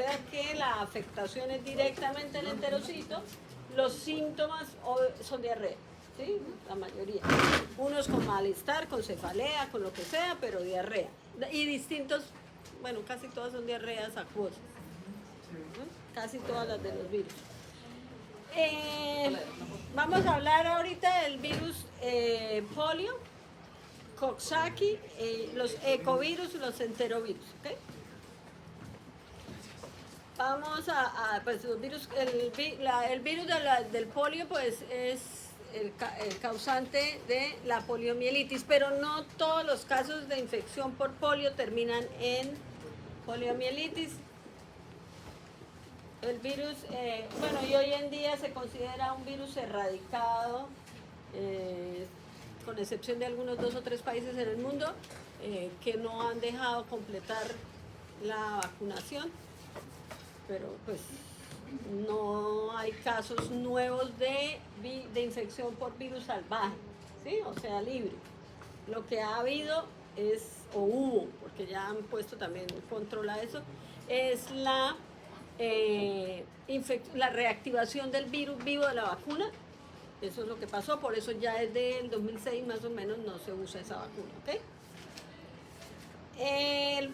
sea que la afectación es directamente el enterocito, los síntomas son diarrea, ¿sí? La mayoría. Unos con malestar, con cefalea, con lo que sea, pero diarrea. Y distintos, bueno, casi todas son diarreas acuosas, ¿no? Casi todas las de los virus. Vamos a hablar ahorita del virus polio, Coxsackie, los ecovirus y los enterovirus, ¿ok? Vamos pues los virus, el virus del polio pues es el causante de la poliomielitis, pero no todos los casos de infección por polio terminan en poliomielitis. El virus, bueno, y hoy en día se considera un virus erradicado, con excepción de algunos 2 o 3 países en el mundo que no han dejado completar la vacunación, pero pues no hay casos nuevos de infección por virus salvaje, ¿sí? O sea, libre. Lo que ha habido es, o hubo, porque ya han puesto también control a eso, es la reactivación del virus vivo de la vacuna. Eso es lo que pasó, por eso ya desde el 2006 más o menos no se usa esa vacuna, ¿ok?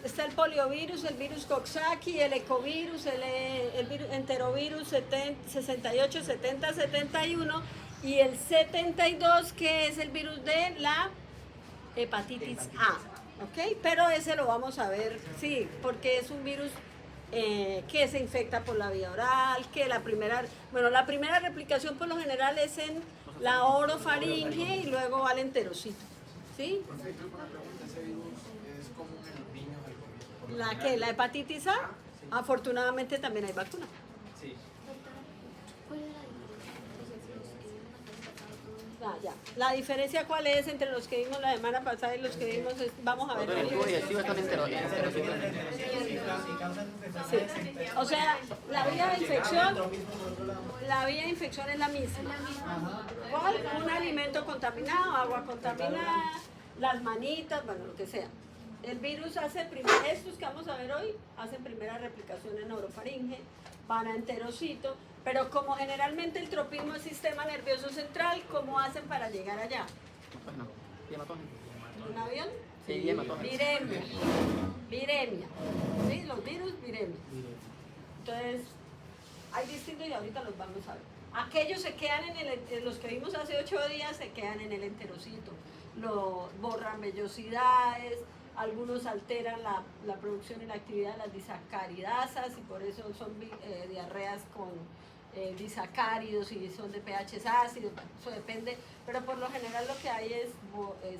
Está el poliovirus, el virus Coxsackie, el ecovirus, el virus, enterovirus 68, 70, 71 y el 72 que es el virus de la hepatitis A, ¿ok? Pero ese lo vamos a ver, sí, porque es un virus que se infecta por la vía oral, que la primera replicación por lo general es en la orofaringe y luego va al enterocito, ¿sí? La hepatitis A, afortunadamente también hay vacuna. Sí. ¿Cuál es la diferencia? Ah, ya. La diferencia cuál es entre los que vimos la semana pasada y los que vimos, vamos a ver. Sí. O sea, la vía de infección es la misma. ¿Cuál? Un alimento contaminado, agua contaminada, las manitas, bueno, lo que sea. El virus estos que vamos a ver hoy, hacen primera replicación en orofaringe, van a enterocito, pero como generalmente el tropismo es sistema nervioso central, ¿cómo hacen para llegar allá? Bueno, ¿Un avión? Sí, viremia. ¿Sí? Los virus, viremia. Entonces, hay distintos y ahorita los vamos a ver. Aquellos se quedan los que vimos hace 8 días se quedan en el enterocito. Borran vellosidades, algunos alteran la producción y la actividad de las disacaridasas y por eso son diarreas con disacáridos y son de pH ácidos, eso depende, pero por lo general lo que hay es,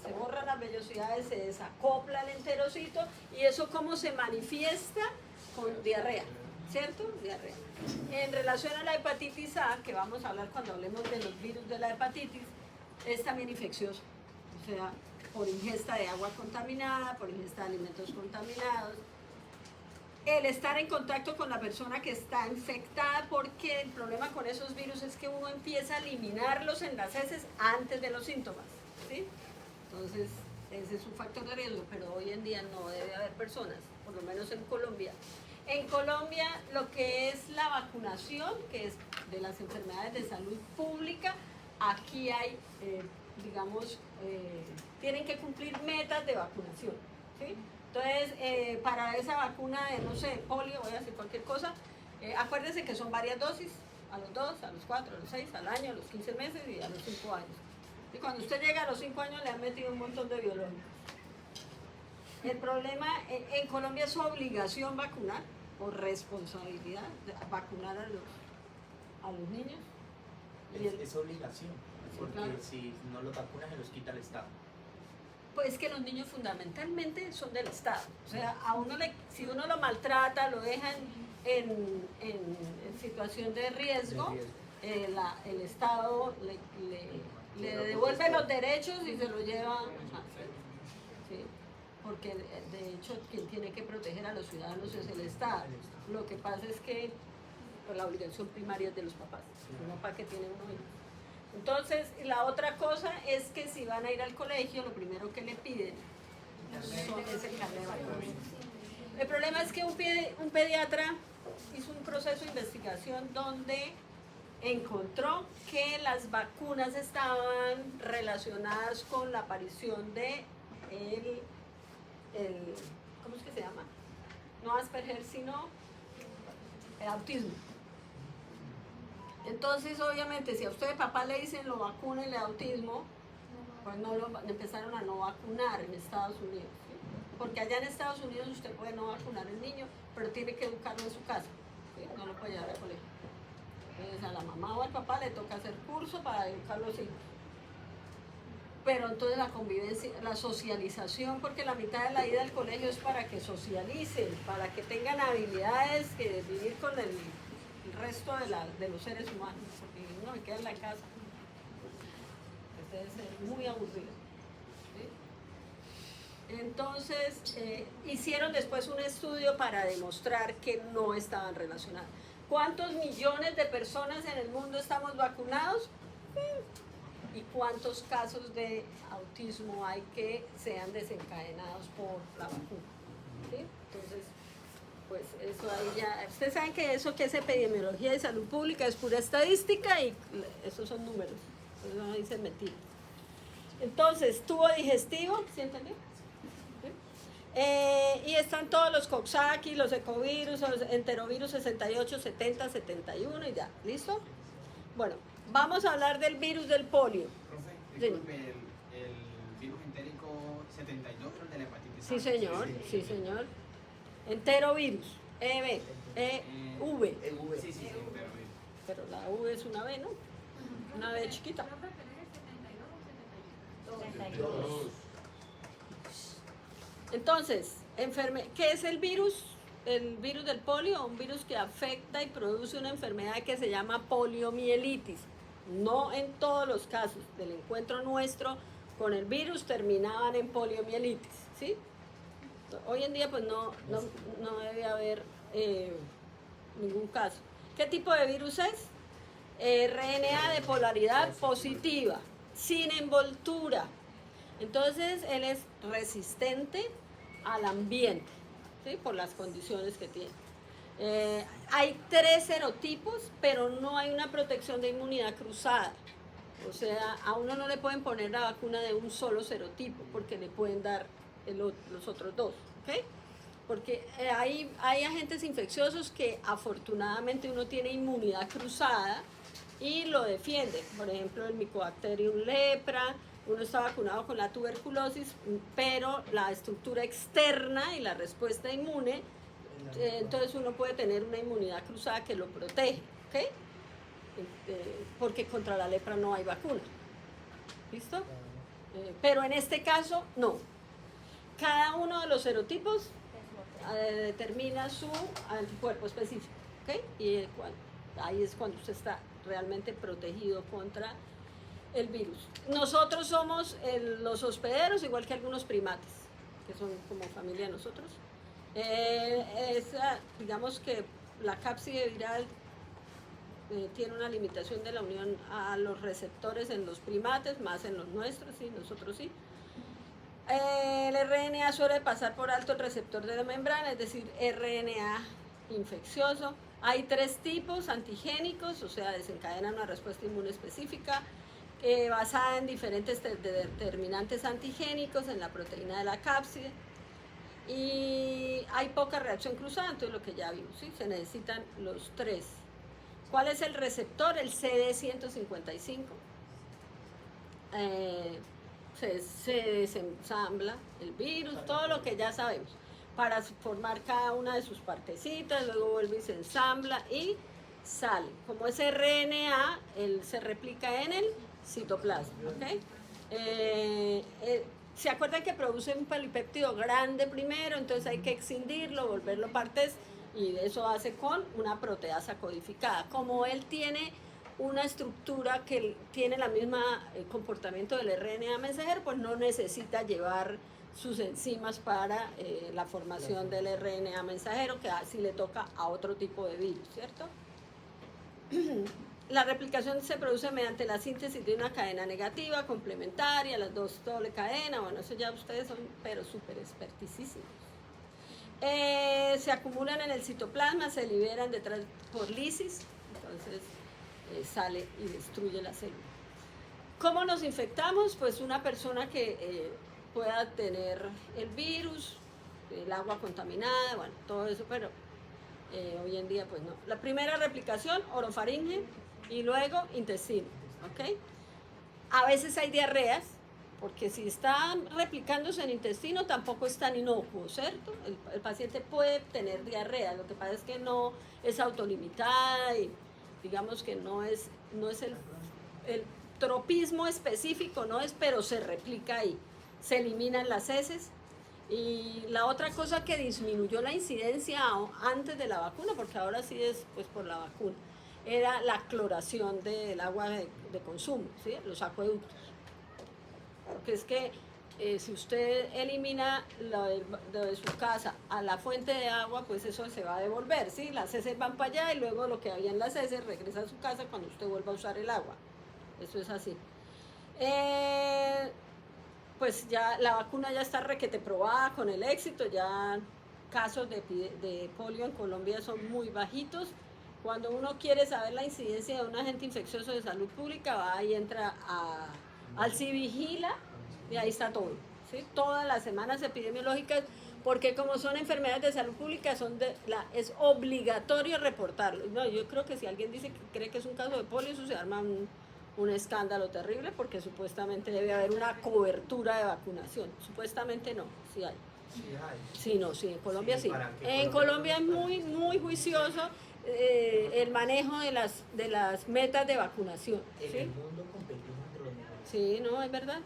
se borran las vellosidades, se desacopla el enterocito y eso cómo se manifiesta con diarrea, ¿cierto? Diarrea. En relación a la hepatitis A, que vamos a hablar cuando hablemos de los virus de la hepatitis, es también infeccioso, o sea, por ingesta de agua contaminada, por ingesta de alimentos contaminados, el estar en contacto con la persona que está infectada, porque el problema con esos virus es que uno empieza a eliminarlos en las heces antes de los síntomas, ¿sí? Entonces, ese es un factor de riesgo, pero hoy en día no debe haber personas, por lo menos en Colombia. En Colombia, lo que es la vacunación, que es de las enfermedades de salud pública, aquí hay, tienen que cumplir metas de vacunación, ¿sí? Entonces, para esa vacuna de, no sé, polio, voy a decir cualquier cosa, acuérdense que son varias dosis, a los 2, a los 4, a los 6, al año, a los 15 meses y a los 5 años. Y cuando usted llega a los 5 años le han metido un montón de biológicos. El problema, en Colombia es su obligación vacunar, por responsabilidad, vacunar a los niños. Es obligación, porque claro, si no los vacunas se los quita el Estado. Pues que los niños fundamentalmente son del Estado. O sea, si uno lo maltrata, lo deja en situación de riesgo, el Estado le devuelve los derechos y se lo lleva. ¿Sí? Porque de hecho quien tiene que proteger a los ciudadanos es el Estado. Lo que pasa es que la obligación primaria es de los papás, no para que tienen uno hijo. Entonces, la otra cosa es que si van a ir al colegio, lo primero que le piden es el carnet de vacunación. El problema es que un pediatra proceso de investigación donde encontró que las vacunas estaban relacionadas con la aparición de ¿cómo es que se llama? No Asperger, sino el autismo. Entonces, obviamente, si a usted de papá le dicen lo vacúnenle autismo, pues no lo empezaron a no vacunar en Estados Unidos. ¿Sí? Porque allá en Estados Unidos usted puede no vacunar al niño, pero tiene que educarlo en su casa. ¿Sí? No lo puede llevar al colegio. Entonces, a la mamá o al papá le toca hacer curso para educar a los hijos. Pero entonces la convivencia, la socialización, porque la mitad de la ida al colegio es para que socialicen, para que tengan habilidades que vivir con el resto de los seres humanos, porque uno se queda en la casa, pues debe ser muy aburrido. ¿Sí? Entonces, hicieron después un estudio para demostrar que no estaban relacionados. ¿Cuántos millones de personas en el mundo estamos vacunados? ¿Y cuántos casos de autismo hay que sean desencadenados por la vacuna? ¿Sí? Entonces, pues eso ahí ya, ustedes saben que eso que es epidemiología de salud pública es pura estadística y esos son números, eso no dicen mentiras. Entonces, tubo digestivo, ¿sí entendió? ¿Sí? Y están todos los Coxsackie, los ecovirus, los enterovirus 68, 70, 71 y ya, ¿listo? Bueno, vamos a hablar del virus del polio. Profe, disculpe, el virus entérico 72, el de la hepatitis A. Sí, señor, sí, señor. Enterovirus, EV, EV. Sí, enterovirus. Pero la V es una V, ¿no? Una V chiquita. Entonces, ¿qué es el virus? El virus del polio, un virus que afecta y produce una enfermedad que se llama poliomielitis. No en todos los casos del encuentro nuestro con el virus terminaban en poliomielitis, ¿sí? Hoy en día pues no debe haber ningún caso. ¿Qué tipo de virus es? RNA de polaridad positiva, sin envoltura. Entonces él es resistente al ambiente, ¿sí? Por las condiciones que tiene. Hay 3 serotipos, pero no hay una protección de inmunidad cruzada. O sea, a uno no le pueden poner la vacuna de un solo serotipo, porque le pueden dar los otros 2, ¿ok? Porque hay agentes infecciosos que afortunadamente uno tiene inmunidad cruzada y lo defiende. Por ejemplo, el Mycobacterium lepra, uno está vacunado con la tuberculosis, pero la estructura externa y la respuesta inmune, entonces uno puede tener una inmunidad cruzada que lo protege, ¿ok? Porque contra la lepra no hay vacuna. ¿Listo? Pero en este caso, no. Cada uno de los serotipos determina su anticuerpo específico, ¿ok? Y ahí es cuando usted está realmente protegido contra el virus. Nosotros somos los hospederos, igual que algunos primates, que son como familia de nosotros. Digamos que la cápside viral tiene una limitación de la unión a los receptores en los primates, más en los nuestros, sí, nosotros sí. El RNA suele pasar por alto el receptor de la membrana, es decir, RNA infeccioso. Hay 3 tipos antigénicos, o sea, desencadenan una respuesta inmune específica, basada en diferentes determinantes antigénicos en la proteína de la cápside. Y hay poca reacción cruzada, entonces lo que ya vimos, ¿sí? Se necesitan los 3. ¿Cuál es el receptor? El CD155. Se desensambla el virus, todo lo que ya sabemos, para formar cada una de sus partecitas, luego vuelve y se ensambla y sale. Como es RNA, él se replica en el citoplasma, ¿ok? ¿Se acuerdan que produce un polipéptido grande primero? Entonces hay que excindirlo, volverlo partes, y eso hace con una proteasa codificada. Como él tiene una estructura que tiene la misma comportamiento del RNA mensajero, pues no necesita llevar sus enzimas para la formación del RNA mensajero, que así le toca a otro tipo de virus, ¿cierto? La replicación se produce mediante la síntesis de una cadena negativa, complementaria, las 2 doble cadena, bueno, eso ya ustedes son, pero súper experticísimos. Se acumulan en el citoplasma, se liberan detrás por lisis, entonces sale y destruye la célula. ¿Cómo nos infectamos? Pues una persona que pueda tener el virus, el agua contaminada, bueno, todo eso, pero hoy en día pues no. La primera replicación, orofaringe, y luego intestino, ¿ok? A veces hay diarreas, porque si están replicándose en intestino tampoco es tan inocuo, ¿cierto? El paciente puede tener diarrea, lo que pasa es que no es autolimitada y digamos que no es el tropismo específico, no es, pero se replica ahí, se eliminan las heces. Y la otra cosa que disminuyó la incidencia antes de la vacuna, porque ahora sí es pues por la vacuna, era la cloración del agua de consumo, ¿sí? Los acueductos. Porque es que si usted elimina lo de su casa a la fuente de agua, pues eso se va a devolver, ¿sí? Las heces van para allá y luego lo que había en las heces regresa a su casa cuando usted vuelva a usar el agua. Eso es así. Pues ya la vacuna ya está requete probada con el éxito, ya casos de polio en Colombia son muy bajitos. Cuando uno quiere saber la incidencia de un agente infeccioso de salud pública, va y entra al CIVIGILA y ahí está todo, ¿sí? Todas las semanas epidemiológicas, porque como son enfermedades de salud pública, es obligatorio reportarlo. No, yo creo que si alguien dice que cree que es un caso de polio, eso se arma un escándalo terrible, porque supuestamente debe haber una cobertura de vacunación. Supuestamente no, sí hay. Sí hay. Sí, no, sí, en Colombia sí. ¿Para qué En Colombia es muy, muy juicioso el manejo de las metas de vacunación. En ¿sí? el mundo competimos entre los mejores. Sí, no, es verdad.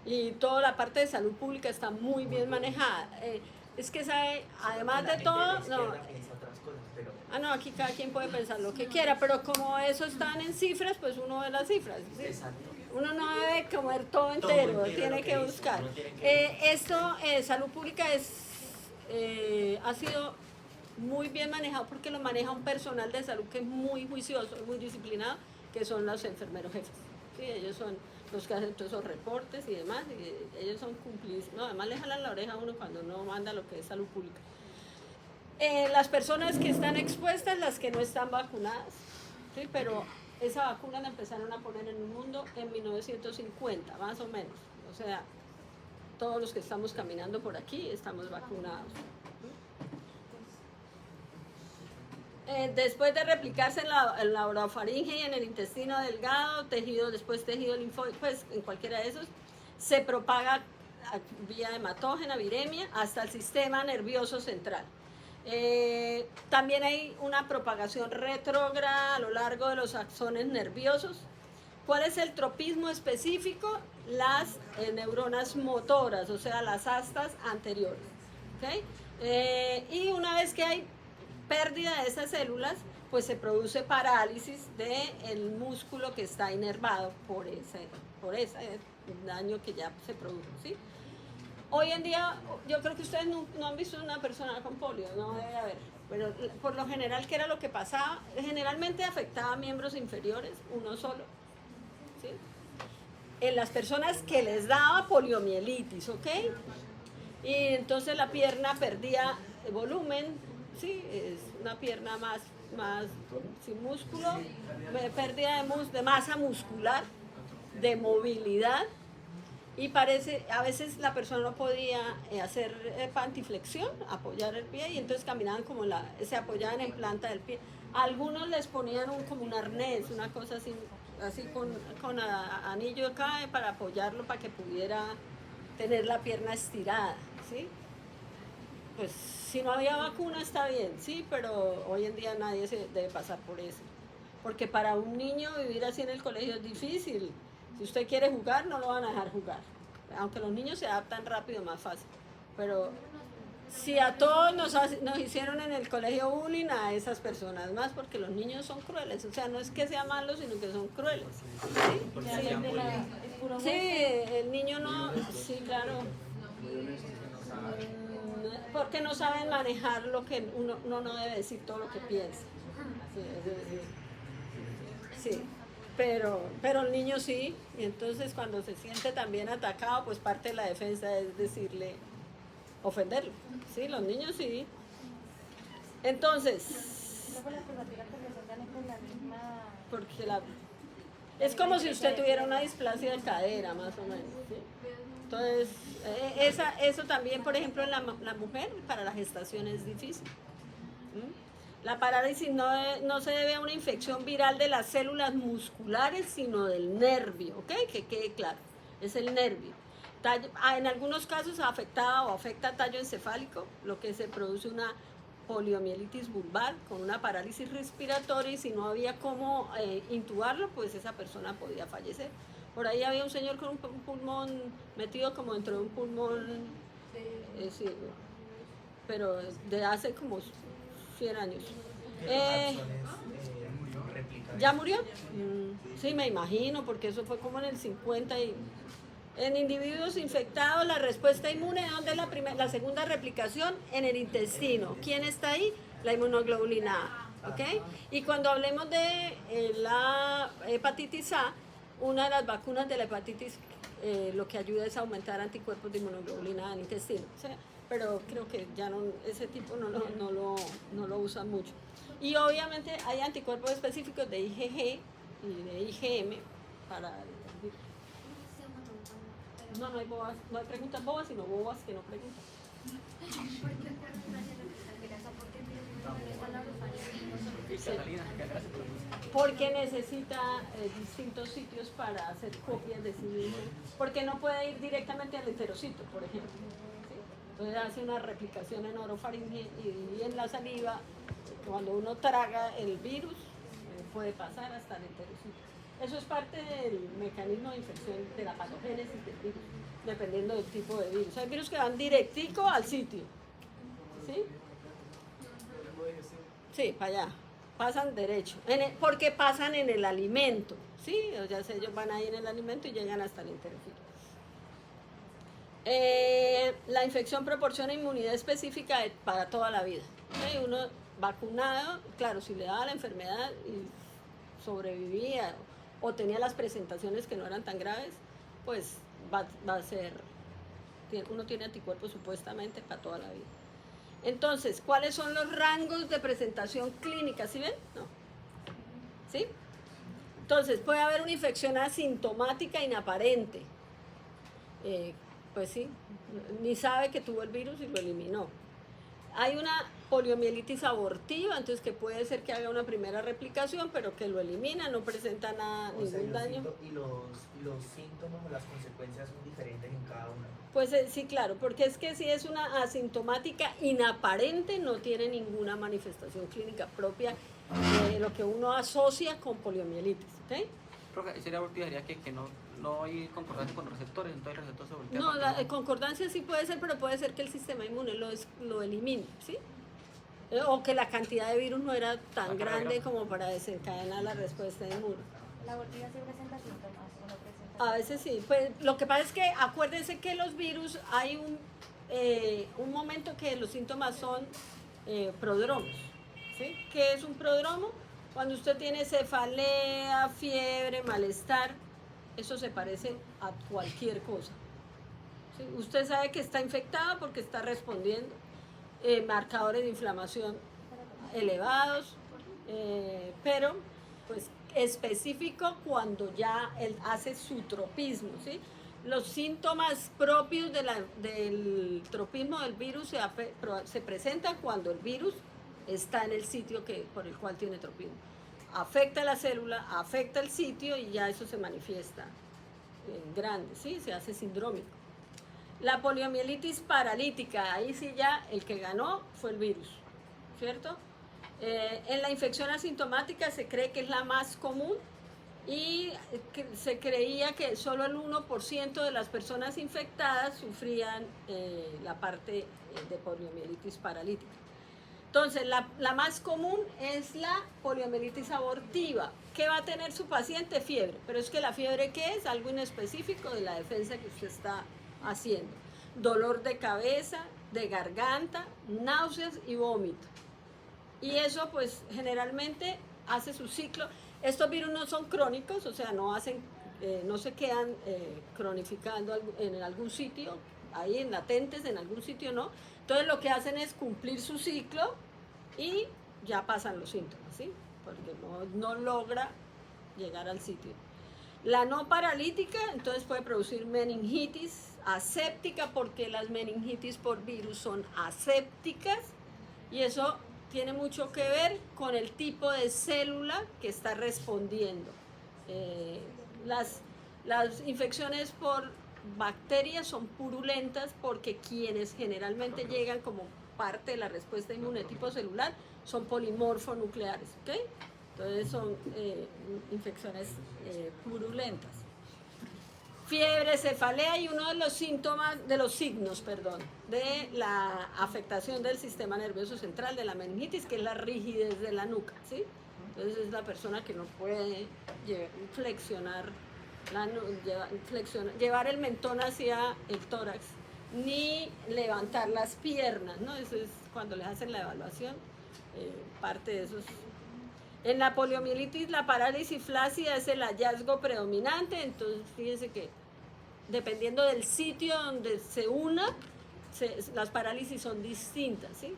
Y toda la parte de salud pública está muy bien manejada. Es que sabe, además La de gente todo, la no. izquierda piensa otras cosas, pero No, aquí cada quien puede pensar lo que quiera, pero como eso están en cifras, pues uno ve las cifras. ¿sí? exacto. Uno no debe comer todo Todo entero, entero tiene lo que dice, buscar. uno tiene que- Esto, salud pública ha sido muy bien manejado porque lo maneja un personal de salud que es muy juicioso, muy disciplinado, que son los enfermeros jefes. ¿sí? Ellos son los que hacen todos esos reportes y demás, y ellos son cumplidos. No, además le jalan la oreja a uno cuando no manda lo que es salud pública. Las personas que están expuestas, las que no están vacunadas, ¿sí? Pero esa vacuna la empezaron a poner en el mundo en 1950, más o menos. O sea, todos los que estamos caminando por aquí estamos vacunados. Después de replicarse en la orofaringe y en el intestino delgado, después tejido linfóide, pues en cualquiera de esos, se propaga vía hematógena, viremia, hasta el sistema nervioso central. También hay una propagación retrógrada a lo largo de los axones nerviosos. ¿Cuál es el tropismo específico? Las neuronas motoras, o sea, las astas anteriores. ¿Okay? Y una vez que hay pérdida de esas células, pues se produce parálisis del músculo que está inervado por ese daño que ya se produjo, ¿sí? Hoy en día, yo creo que ustedes no han visto una persona con polio, no debe haber, pero por lo general, ¿qué era lo que pasaba? Generalmente afectaba a miembros inferiores, uno solo, ¿sí? En las personas que les daba poliomielitis, ¿ok? Y entonces la pierna perdía volumen, ¿sí? Es una pierna más sin músculo, pérdida de masa muscular, de movilidad, y a veces la persona no podía hacer pantiflexión, apoyar el pie, y entonces caminaban se apoyaban en planta del pie. A algunos les ponían como un arnés, una cosa así con anillo acá para apoyarlo, para que pudiera tener la pierna estirada, ¿sí? Pues si no había vacuna está bien, sí, pero hoy en día nadie se debe pasar por eso. Porque para un niño vivir así en el colegio es difícil. Si usted quiere jugar, no lo van a dejar jugar. Aunque los niños se adaptan rápido, más fácil. Pero si a todos nos hicieron en el colegio bullying, a esas personas más, porque los niños son crueles. O sea, no es que sea malo, sino que son crueles. ¿Sí? Porque Ya, hacían el de bullying. puro Sí, el niño no... Sí, claro. Porque no saben manejar lo que uno no debe decir todo lo que piensa. Sí, pero el niño sí, y entonces cuando se siente también atacado, pues parte de la defensa es decirle ofenderlo. Sí, los niños sí. Entonces, Luego las curvaturas que presentan es con la misma... porque es como si usted tuviera una displasia de cadera, más o menos. ¿Sí? Entonces, eso también, por ejemplo, en la mujer, para la gestación es difícil. ¿Mm? La parálisis no se debe a una infección viral de las células musculares, sino del nervio, ¿ok? Que quede claro, es el nervio. En algunos casos afecta tallo encefálico, lo que se produce una poliomielitis vulvar con una parálisis respiratoria, y si no había cómo intubarlo, pues esa persona podía fallecer. Por ahí había un señor con un pulmón metido como dentro de un pulmón, sí, pero de hace como 100 años. ¿Ya murió? Sí, me imagino, porque eso fue como en el 50 y... En individuos infectados, la respuesta inmune, ¿dónde es la segunda replicación? En el intestino. ¿Quién está ahí? La inmunoglobulina A, ¿ok? Y cuando hablemos de la hepatitis A, una de las vacunas de la hepatitis lo que ayuda es a aumentar anticuerpos de inmunoglobulina A en el intestino. ¿Sí? Pero creo que ya no, ese tipo no lo usan mucho. Y obviamente hay anticuerpos específicos de IgG y de IgM para el virus. No hay bobas, no hay preguntas bobas, sino bobas que no preguntan. Porque necesita distintos sitios para hacer copias de sí mismo, porque no puede ir directamente al enterocito, por ejemplo. ¿Sí? Entonces hace una replicación en orofaringe y en la saliva. Cuando uno traga el virus, puede pasar hasta el enterocito. Eso es parte del mecanismo de infección, de la patogénesis del virus, dependiendo del tipo de virus. Hay virus que van directico al sitio, ¿sí? Sí, para allá, pasan derecho, porque pasan en el alimento, ¿sí? O sea, ellos van ahí en el alimento y llegan hasta el enterocito. La infección proporciona inmunidad específica para toda la vida. ¿Sí? Uno vacunado, claro, si le daba la enfermedad y sobrevivía o tenía las presentaciones que no eran tan graves, pues va a ser, uno tiene anticuerpos supuestamente para toda la vida. Entonces, ¿cuáles son los rangos de presentación clínica? ¿Sí ven? No. ¿Sí? Entonces, puede haber una infección asintomática inaparente. Pues sí, ni sabe que tuvo el virus y lo eliminó. Hay una poliomielitis abortiva, entonces que puede ser que haga una primera replicación, pero que lo elimina, no presenta nada, ningún daño. ¿Y los síntomas o las consecuencias son diferentes en cada una? Pues sí, claro, porque es que si es una asintomática inaparente, no tiene ninguna manifestación clínica propia de lo que uno asocia con poliomielitis. ¿Okay? Profe, sería abortiva, diría que no hay concordancia con receptores, entonces el receptor se voltea. No, la concordancia sí puede ser, pero puede ser que el sistema inmune lo elimine, ¿sí? O que la cantidad de virus no era tan grande como para desencadenar la respuesta inmune. ¿La abortiva sí presenta síntomas o no presenta? A veces sí, pues lo que pasa es que acuérdense que los virus hay un momento que los síntomas son prodromos, ¿sí? ¿Qué es un prodromo? Cuando usted tiene cefalea, fiebre, malestar, eso se parece a cualquier cosa. ¿Sí? Usted sabe que está infectada porque está respondiendo, marcadores de inflamación elevados, pero pues específico cuando ya él hace su tropismo, ¿sí? Los síntomas propios del tropismo del virus se presentan cuando el virus está en el sitio por el cual tiene tropismo. Afecta la célula, afecta el sitio y ya eso se manifiesta en grande, ¿sí? Se hace sindrómico. La poliomielitis paralítica, ahí sí ya el que ganó fue el virus, ¿cierto? En la infección asintomática se cree que es la más común y se creía que solo el 1% de las personas infectadas sufrían la parte de poliomielitis paralítica. Entonces, la más común es la poliomielitis abortiva. ¿Qué va a tener su paciente? Fiebre. Pero es que la fiebre, ¿qué es? Algo inespecífico de la defensa que usted está haciendo. Dolor de cabeza, de garganta, náuseas y vómito. Y eso, pues, generalmente hace su ciclo. Estos virus no son crónicos, o sea, no se quedan cronificando en algún sitio ahí latentes en algún sitio, ¿no? Entonces lo que hacen es cumplir su ciclo y ya pasan los síntomas, ¿sí? Porque no logra llegar al sitio. La no paralítica, entonces puede producir meningitis aséptica, porque las meningitis por virus son asépticas, y eso tiene mucho que ver con el tipo de célula que está respondiendo. Las infecciones por bacterias son purulentas porque quienes generalmente llegan como parte de la respuesta inmune tipo celular son polimorfonucleares, ¿ok? Entonces son infecciones purulentas. Fiebre, cefalea, y uno de los signos de la afectación del sistema nervioso central, de la meningitis, que es la rigidez de la nuca, ¿sí? Entonces es la persona que no puede llevar el mentón hacia el tórax, ni levantar las piernas, ¿no? Eso es cuando les hacen la evaluación, parte de esos. En la poliomielitis, la parálisis flácida es el hallazgo predominante. Entonces fíjense que dependiendo del sitio donde se una, las parálisis son distintas, ¿sí?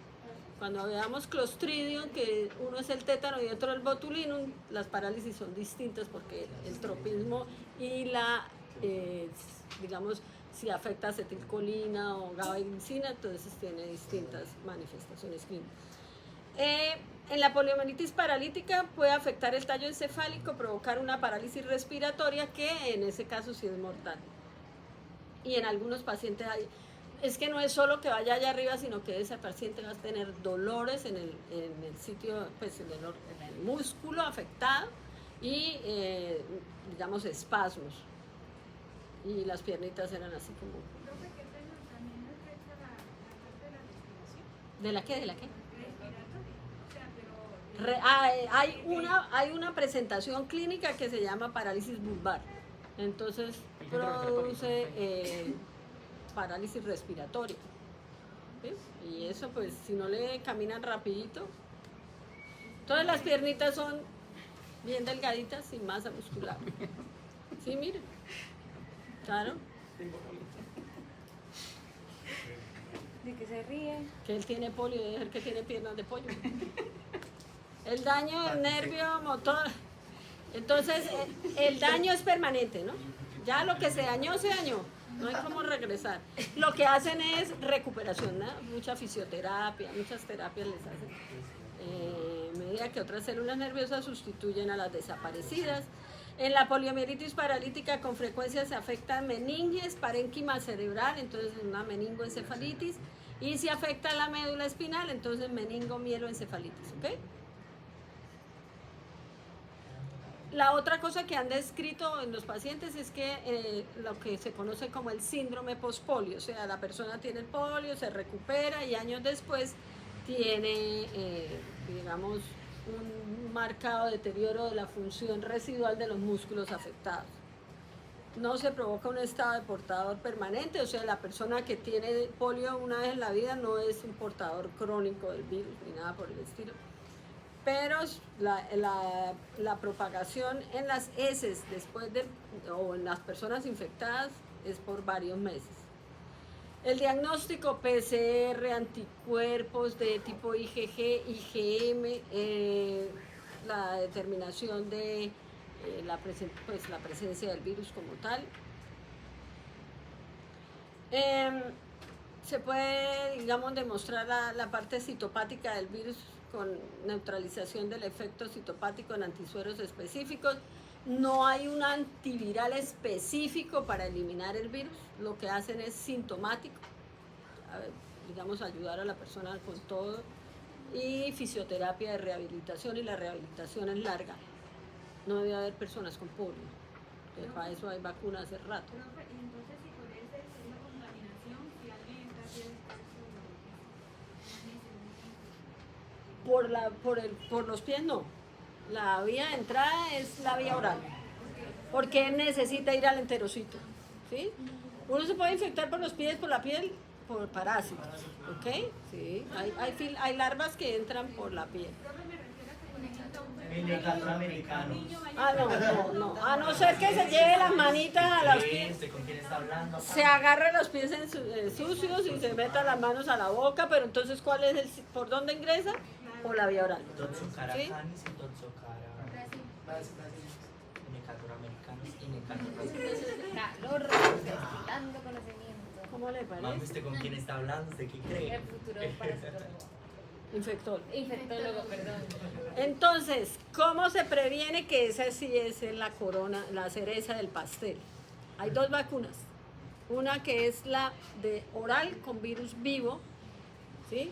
Cuando veamos Clostridium, que uno es el tétano y otro el botulinum, las parálisis son distintas porque el tropismo y digamos, si afecta acetilcolina o gabapentina, entonces tiene distintas manifestaciones clínicas. En la poliomielitis paralítica puede afectar el tallo encefálico, provocar una parálisis respiratoria, que en ese caso sí es mortal. Y en algunos pacientes es que no es solo que vaya allá arriba, sino que ese paciente va a tener dolores en el sitio, pues en el músculo afectado, y digamos espasmos. Y las piernitas eran así como... ¿También afecta la parte de la respiración? ¿De la qué? ¿De la qué? Respiratorio. O sea, Hay una presentación clínica que se llama parálisis vulvar. Entonces produce parálisis respiratoria. ¿Sí? Y eso, pues, si no le caminan rapidito. Todas las piernitas son bien delgaditas, sin masa muscular. Sí, miren. Claro. De que se ríe. Que él tiene polio, debe ser que tiene piernas de pollo. El daño del nervio motor. Entonces, el daño es permanente, ¿no? Ya lo que se dañó, se dañó. No hay cómo regresar. Lo que hacen es recuperación, ¿no? Mucha fisioterapia, muchas terapias les hacen. A medida que otras células nerviosas sustituyen a las desaparecidas. En la poliomielitis paralítica con frecuencia se afectan meninges, parénquima cerebral, entonces una meningoencefalitis, y si afecta la médula espinal, entonces meningomielencefalitis, ¿ok? La otra cosa que han descrito en los pacientes es que lo que se conoce como el síndrome postpolio, o sea, la persona tiene el polio, se recupera y años después tiene, digamos, un marcado deterioro de la función residual de los músculos afectados. No se provoca un estado de portador permanente, o sea, la persona que tiene polio una vez en la vida no es un portador crónico del virus ni nada por el estilo. Pero la propagación en las heces o en las personas infectadas es por varios meses. El diagnóstico PCR, anticuerpos de tipo IgG, IgM, la determinación de la presencia del virus como tal. Se puede, digamos, demostrar la parte citopática del virus con neutralización del efecto citopático en antisueros específicos. No hay un antiviral específico para eliminar el virus, lo que hacen es sintomático, digamos, ayudar a la persona con todo, y fisioterapia de rehabilitación, y la rehabilitación es larga. No debe haber personas con polio, que para eso hay vacunas hace rato. Profe, y entonces si por esa segunda contaminación, si alguien está haciendo Por los pies no. La vía de entrada es la vía oral, porque necesita ir al enterocito, ¿sí? Uno se puede infectar por los pies, por la piel, por parásitos, ¿ok? Sí, hay larvas que entran por la piel. Profe, me refiero a que, por ejemplo, un Indicador americano. Ah, no. A no ser que se lleve las manitas a los pies. ¿Con quién está hablando? Se agarra los pies sucios y se meta las manos a la boca, pero entonces ¿cuál es por dónde ingresa? Por la vía oral. Totsucara ¿Sí? canis y Totsucara. Indicador americano. Calor, necesitando conocimiento. ¿Cómo le Mami, parece? ¿usted con quién está hablando? ¿Usted qué cree? El futuro parasitólogo. Infector. Infectólogo, perdón. Entonces, ¿cómo se previene? Que esa sí es la corona, la cereza del pastel. Hay dos vacunas. Una que es la de oral con virus vivo, ¿sí?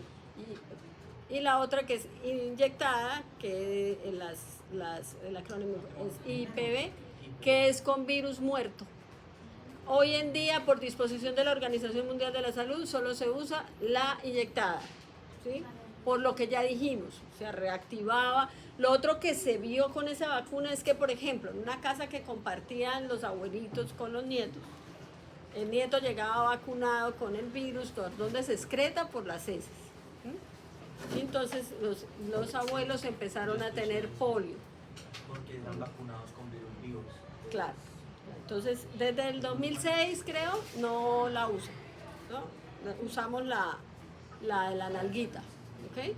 Y la otra que es inyectada, que el acrónimo es IPV, que es con virus muerto. Hoy en día, por disposición de la Organización Mundial de la Salud, solo se usa la inyectada, ¿sí? Por lo que ya dijimos, se reactivaba. Lo otro que se vio con esa vacuna es que, por ejemplo, en una casa que compartían los abuelitos con los nietos, el nieto llegaba vacunado con el virus, donde se excreta por las heces. Y entonces los abuelos empezaron a tener polio. Porque están vacunados con virus vivos. Claro. Entonces, desde el 2006, creo, no la usan, ¿no? Usamos la de la nalguita, ¿ok?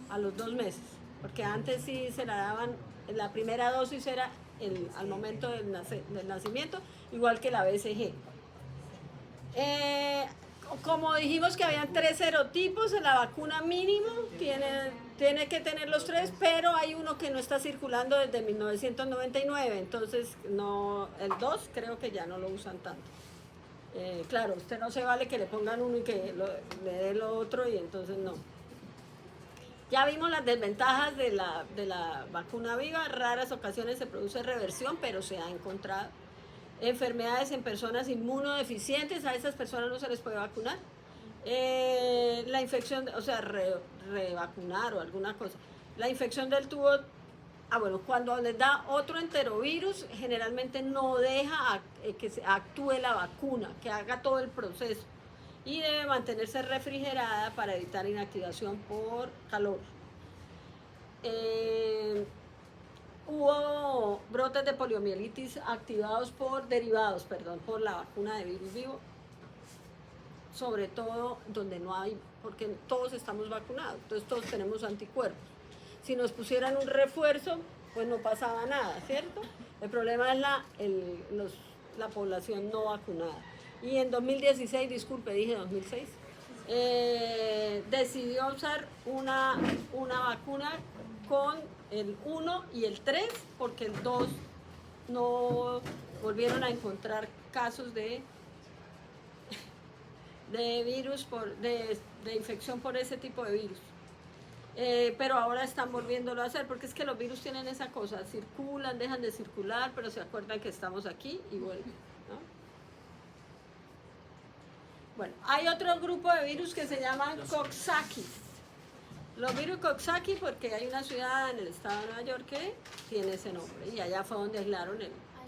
A los 2 meses. Porque antes sí se la daban, la primera dosis era al momento del nacimiento, igual que la BCG. Como dijimos que habían 3 serotipos, la vacuna mínimo tiene que tener los 3, pero hay uno que no está circulando desde 1999, entonces no, el 2 creo que ya no lo usan tanto. Claro, usted no se vale que le pongan uno y que le dé lo otro y entonces no. Ya vimos las desventajas de la vacuna viva, raras ocasiones se produce reversión, pero se ha encontrado. Enfermedades en personas inmunodeficientes, a esas personas no se les puede vacunar. La infección, o sea, revacunar o alguna cosa. La infección del tubo, bueno, cuando les da otro enterovirus, generalmente no deja que se actúe la vacuna, que haga todo el proceso. Y debe mantenerse refrigerada para evitar inactivación por calor. Hubo brotes de poliomielitis derivados por la vacuna de virus vivo, sobre todo donde no hay, porque todos estamos vacunados, entonces todos tenemos anticuerpos. Si nos pusieran un refuerzo, pues no pasaba nada, ¿cierto? El problema es la población no vacunada. Y en 2016, disculpe, dije 2006, decidió usar una vacuna con el 1 y el 3, porque el 2 no volvieron a encontrar casos de virus, de infección por ese tipo de virus. Pero ahora están volviéndolo a hacer, porque es que los virus tienen esa cosa, circulan, dejan de circular, pero se acuerdan que estamos aquí y vuelven, ¿no? Bueno, hay otro grupo de virus que se llaman Coxsackie. Los virus Coxsackie porque hay una ciudad en el estado de Nueva York que tiene ese nombre y allá fue donde aislaron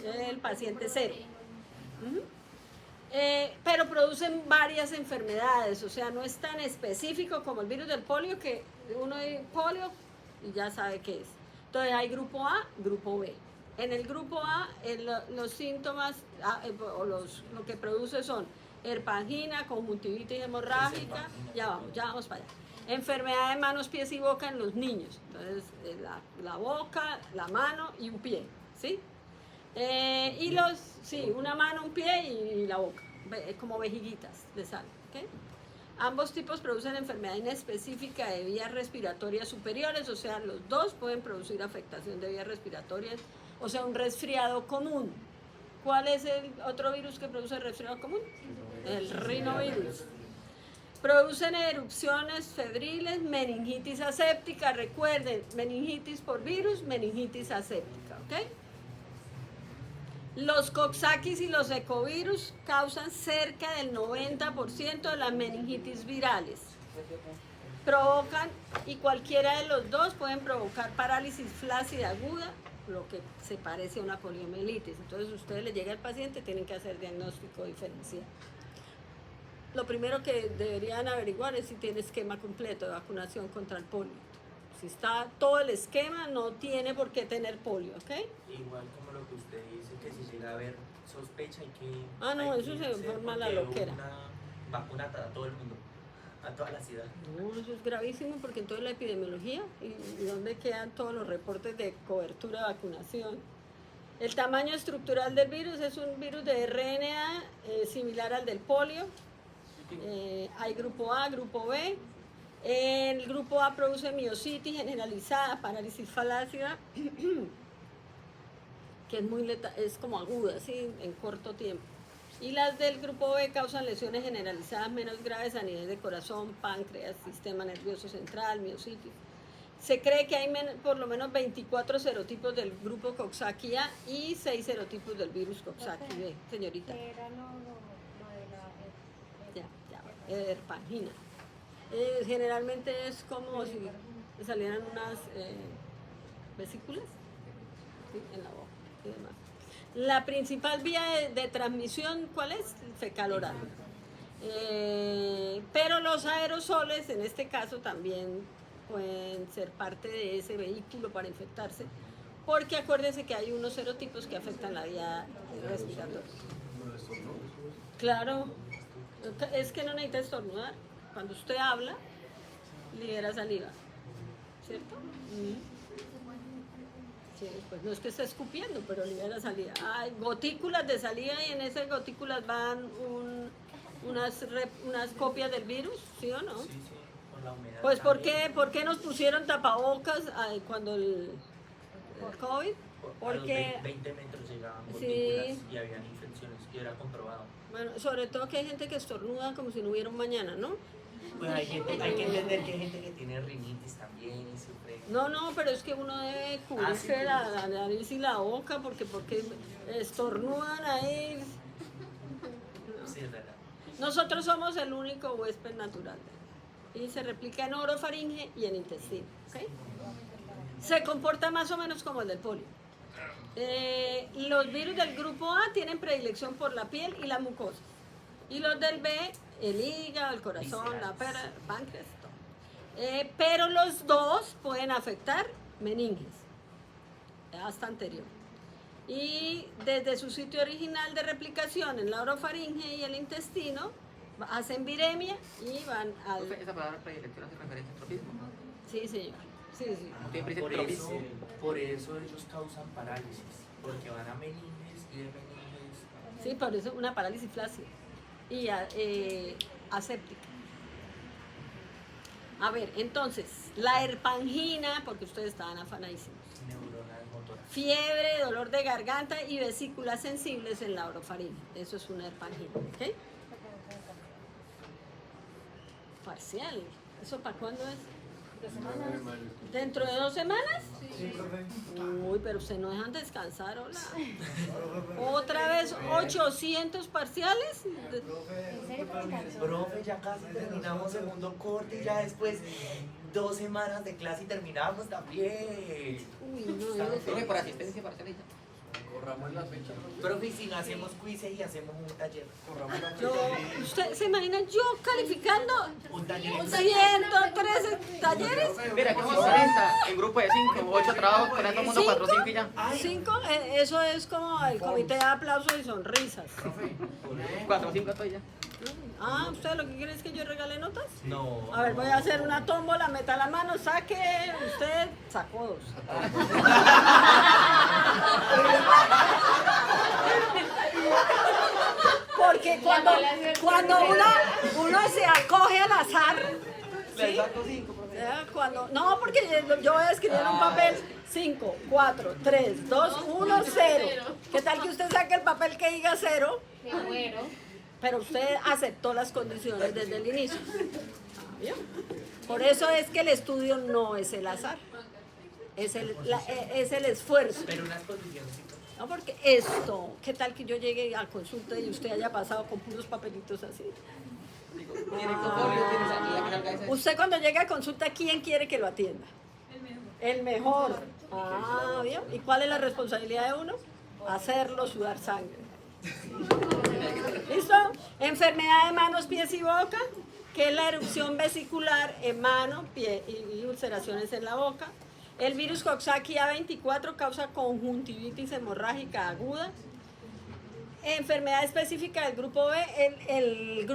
el paciente cero. Pero producen varias enfermedades, o sea, no es tan específico como el virus del polio, que uno dice polio y ya sabe qué es. Entonces hay grupo A, grupo B. En el grupo A, los síntomas lo que produce son herpangina, conjuntivitis hemorrágica, ya vamos para allá. Enfermedad de manos, pies y boca en los niños. Entonces, la boca, la mano y un pie, ¿sí? Una mano, un pie y la boca, como vejiguitas de sal, ¿ok? Ambos tipos producen enfermedad inespecífica de vías respiratorias superiores, o sea, los dos pueden producir afectación de vías respiratorias, o sea, un resfriado común. ¿Cuál es el otro virus que produce el resfriado común? El rinovirus. Producen erupciones febriles, meningitis aséptica. Recuerden, meningitis por virus, meningitis aséptica, ¿ok? Los Coxsackie y los ecovirus causan cerca del 90% de las meningitis virales. Provocan, y cualquiera de los dos pueden provocar parálisis flácida aguda, lo que se parece a una poliomielitis. Entonces, ustedes le llega al paciente, tienen que hacer diagnóstico diferencial. Lo primero que deberían averiguar es si tiene esquema completo de vacunación contra el polio. Si está todo el esquema, no tiene por qué tener polio, ¿ok? Igual como lo que usted dice, que si llega a haber sospecha hay que... Ah, no, hay eso que se hacer forma la porque loquera. Una vacuna para todo el mundo, a toda la ciudad. No, eso es gravísimo porque entonces la epidemiología y dónde quedan todos los reportes de cobertura de vacunación. El tamaño estructural del virus es un virus de RNA similar al del polio. Hay grupo A, grupo B. El grupo A produce miositis generalizada, parálisis flácida, que es muy es como aguda, ¿sí? En corto tiempo. Y las del grupo B causan lesiones generalizadas menos graves a nivel de corazón, páncreas, sistema nervioso central, miositis. Se cree que hay por lo menos 24 serotipos del grupo Coxsackie A y 6 serotipos del virus Coxsackie B, señorita. ¿Qué era lo de la... Erpangina. Generalmente es como si salieran unas vesículas, ¿sí? En la boca y demás. La principal vía de transmisión, ¿cuál es? Fecal oral. Pero los aerosoles, en este caso, también pueden ser parte de ese vehículo para infectarse, porque acuérdense que hay unos serotipos que afectan la vía respiratoria. Claro, es que no necesita estornudar. Cuando usted habla, libera saliva, ¿cierto? Sí, pues no es que esté escupiendo, pero libera saliva. Hay gotículas de saliva y en esas gotículas van unas copias del virus, ¿sí o no? Sí, con la humedad. Pues también. ¿por qué nos pusieron tapabocas cuando el COVID? A los Porque, 20 metros llegaban sí. gotículas y habían infecciones, y era comprobado. bueno, sobre todo que hay gente que estornuda como si no hubiera un mañana, ¿no? Pues hay que entender que hay gente que tiene rinitis también y sufre. No, pero es que uno debe cubrirse sí, la nariz y la boca porque estornudan ahí. Sí, es verdad. Nosotros somos el único huésped natural y se replica en orofaringe y en intestino, ¿ok? Se comporta más o menos como el del polio. Los virus del grupo A tienen predilección por la piel y la mucosa. Y los del B, el hígado, el corazón, la el páncreas, todo. Pero los dos pueden afectar meninges, hasta anterior. Y desde su sitio original de replicación en la orofaringe y el intestino, hacen viremia y van al... Esa palabra predilección hace referencia al tropismo. Sí, señor. Sí, sí. Por eso ellos causan parálisis, porque van a meninges y de meninges. Sí, por eso una parálisis flácida y aséptica. A ver, entonces, la erpangina, porque ustedes estaban afanadísimos. Neuronas motoras. Fiebre, dolor de garganta y vesículas sensibles en la orofaringe. Eso es una erpangina, ¿ok? Parcial. ¿Eso para cuándo es? ¿Dentro de 2 semanas? Sí, profe. Uy, pero ustedes no dejan descansar, hola. ¿Otra vez 800 parciales? Profe, ya casi terminamos segundo corte y ya después 2 semanas de clase y terminamos también. Uy, no, yo Profe, por asistencia parcial y ya. Corramos la fecha. Profe, y si no hacemos quiz y hacemos un taller. Corramos la fecha. yo, ¿ustedes se imaginan yo calificando Un taller. 113 talleres? Mira, aquí somos 40, en grupo de 5, 8 trabajos, con todo el mundo 4 o 5 y ya. 5, eso es como el comité de aplausos y sonrisas. 4 o 5 estoy ya. Ah, ¿ustedes lo que quieren es que yo regale notas? No. A ver, voy a hacer una tómbola, meta la mano, saque, usted sacó 2. Porque cuando uno se acoge al azar, ¿sí? No, porque yo voy a escribir en un papel 5, 4, 3, 2, 1, 0. ¿Qué tal que usted saque el papel que diga 0? Qué bueno. Pero usted aceptó las condiciones desde el inicio. Ah, ¿vio? Por eso es que el estudio no es el azar, es el esfuerzo. Pero unas condiciones. No, porque esto, ¿qué tal que yo llegue a consulta y usted haya pasado con puros papelitos así? Tiene cofolio, tiene la que salga esa. Usted cuando llega a consulta, ¿quién quiere que lo atienda? El mejor. Ah, ¿vio? ¿Y cuál es la responsabilidad de uno? Hacerlo sudar sangre. ¿Listo? Enfermedad de manos, pies y boca. que es la erupción vesicular en mano, pie y ulceraciones en la boca. El virus Coxsackie A24 causa conjuntivitis hemorrágica aguda. Enfermedad específica del grupo B, el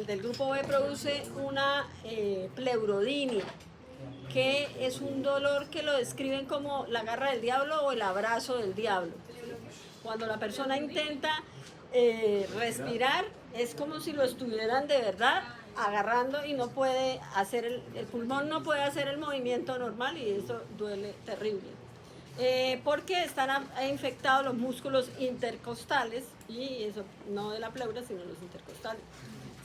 del grupo B produce una pleurodinia, que es un dolor que lo describen como la garra del diablo o el abrazo del diablo. Cuando la persona intenta respirar, es como si lo estuvieran de verdad agarrando y no puede hacer, el pulmón no puede hacer el movimiento normal y eso duele terrible. Porque están infectados los músculos intercostales, y eso no de la pleura, sino los intercostales.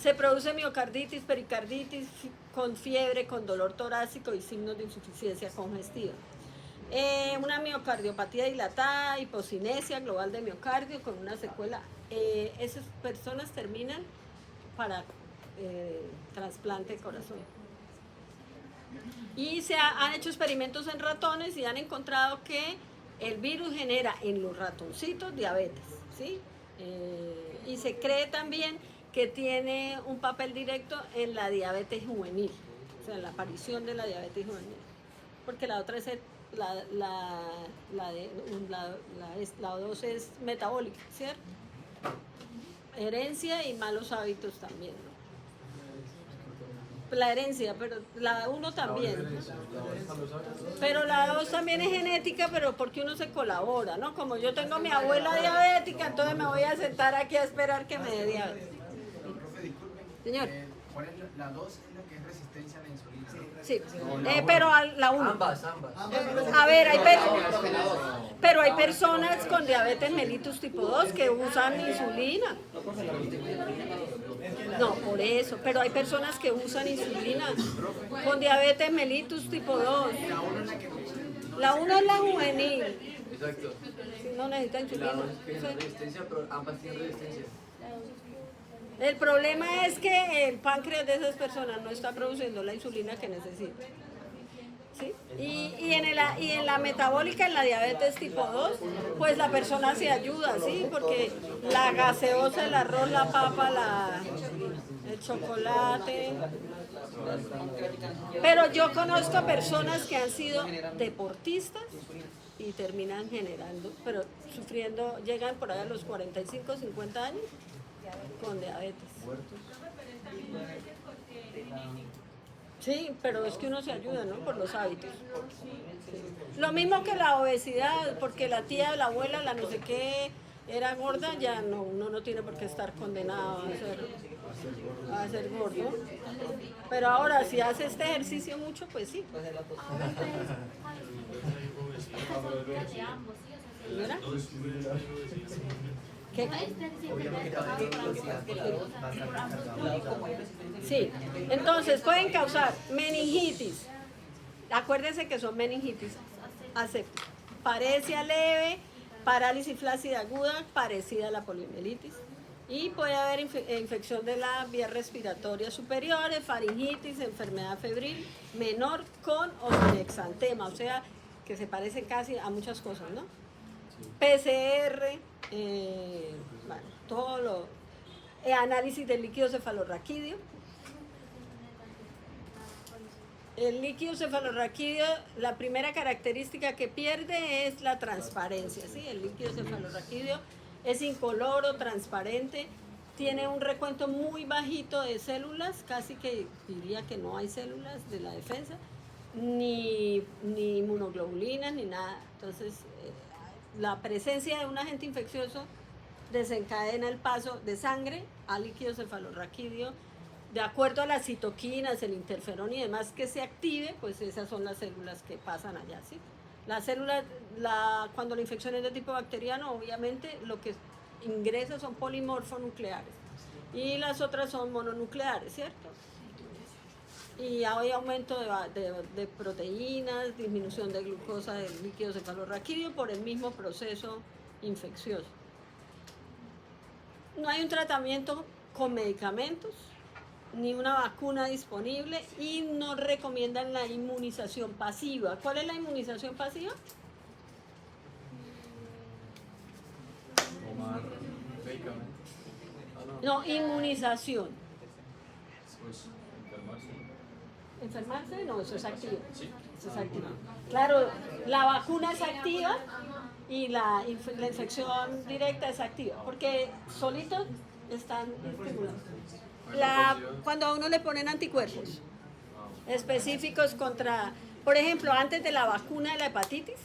Se produce miocarditis, pericarditis, con fiebre, con dolor torácico y signos de insuficiencia congestiva. Una miocardiopatía dilatada, hipocinesia global de miocardio con una secuela. Esas personas terminan para trasplante de corazón. Y han hecho experimentos en ratones y han encontrado que el virus genera en los ratoncitos diabetes, ¿sí? Y se cree también que tiene un papel directo en la diabetes juvenil, o sea, en la aparición de la diabetes juvenil, porque la otra es la dos es metabólica, ¿cierto? Herencia y malos hábitos también, ¿no? La herencia, pero la 1 también. Pero la 2 también es genética, pero porque uno se colabora, ¿no? Como yo tengo a mi abuela diabética, entonces me voy a sentar aquí a esperar que me dé diabetes. Profe, disculpen. Señor. ¿Cuál es la 2? Es la que es resistencia a la insulina. Sí, pero la 1. Ambas. A ver, pero hay personas con diabetes mellitus tipo 2 que usan insulina. No, por eso, pero hay personas que usan insulina con diabetes mellitus tipo 2. La 1 es la juvenil. Exacto. No necesita insulina. La 2 tiene resistencia, pero ambas tienen resistencia. El problema es que el páncreas de esas personas no está produciendo la insulina que necesita. ¿Sí? Y en la metabólica, en la diabetes tipo 2, pues la persona se ayuda, ¿sí? Porque la gaseosa, el arroz, la papa, el chocolate. Pero yo conozco personas que han sido deportistas y terminan generando, pero sufriendo, llegan por ahí a los 45, 50 años con diabetes. Sí, pero es que uno se ayuda, ¿no? Por los hábitos. Sí. Lo mismo que la obesidad, porque la tía, la abuela, la no sé qué, era gorda, ya no, uno no tiene por qué estar condenado a ser gordo. Pero ahora, si hace este ejercicio mucho, pues sí. ¿Señora? ¿Qué? Sí, entonces pueden causar meningitis. Acuérdense que son meningitis asépticas. Parecia leve, parálisis flácida aguda, parecida a la poliomielitis. Y puede haber infección de la vía respiratoria superior, faringitis, enfermedad febril menor con o sin exantema, o sea, que se parece casi a muchas cosas, ¿no? PCR, bueno, todo lo... análisis del líquido cefalorraquídeo. El líquido cefalorraquídeo, la primera característica que pierde es la transparencia, ¿sí? El líquido cefalorraquídeo es incoloro, transparente, tiene un recuento muy bajito de células, casi que diría que no hay células de la defensa, ni inmunoglobulinas, ni nada. Entonces, la presencia de un agente infeccioso desencadena el paso de sangre al líquido cefalorraquídeo. De acuerdo a las citoquinas, el interferón y demás que se active, pues esas son las células que pasan allá, ¿sí? Las células, cuando la infección es de tipo bacteriano, obviamente lo que ingresa son polimorfonucleares y las otras son mononucleares, ¿cierto? Y hay aumento de proteínas, disminución de glucosa del líquido cefalorraquídeo por el mismo proceso infeccioso. No hay un tratamiento con medicamentos, ni una vacuna disponible y no recomiendan la inmunización pasiva. ¿Cuál es la inmunización pasiva? Tomar medicamentos. No, inmunización. Pues enfermarse. ¿Enfermarse? No, eso es activo. Sí. Eso es activo. Claro, la vacuna es activa y la infección directa es activa, porque solitos están estimulados. Cuando a uno le ponen anticuerpos específicos contra, por ejemplo, antes de la vacuna de la hepatitis,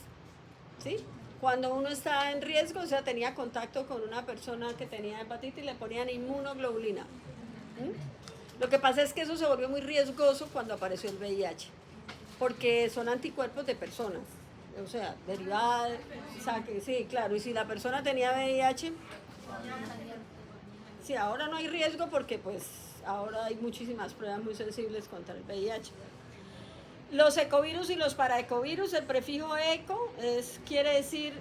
¿sí? Cuando uno está en riesgo, o sea, tenía contacto con una persona que tenía hepatitis, le ponían inmunoglobulina. Lo que pasa es que eso se volvió muy riesgoso cuando apareció el VIH, porque son anticuerpos de personas, o sea, derivadas, sí, claro, y si la persona tenía VIH, sí, ahora no hay riesgo porque pues ahora hay muchísimas pruebas muy sensibles contra el VIH. Los ecovirus y los paraecovirus, el prefijo eco quiere decir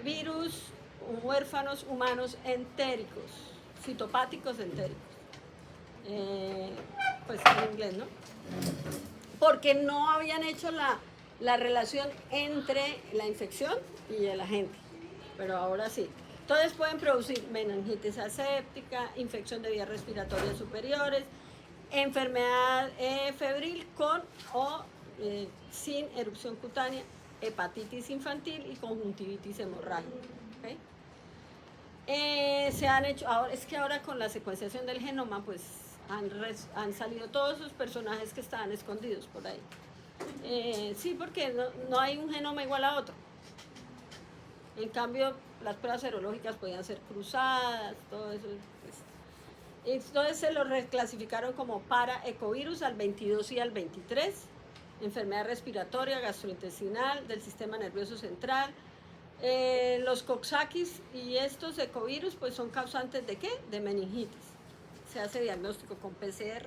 virus huérfanos humanos entéricos, citopáticos entéricos. Pues en inglés, ¿no? Porque no habían hecho la relación entre la infección y el agente, pero ahora sí. Entonces pueden producir meningitis aséptica, infección de vías respiratorias superiores, enfermedad febril con o sin erupción cutánea, hepatitis infantil y conjuntivitis hemorrágica. ¿Okay? Se han hecho, ahora con la secuenciación del genoma, pues han salido todos esos personajes que estaban escondidos por ahí. Sí, porque no hay un genoma igual a otro. En cambio, las pruebas serológicas podían ser cruzadas, todo eso. Pues. Entonces se los reclasificaron como paraecovirus al 22 y al 23. Enfermedad respiratoria, gastrointestinal, del sistema nervioso central. Los Coxsackie y estos ecovirus pues son causantes de ¿qué? De meningitis. Se hace diagnóstico con PCR.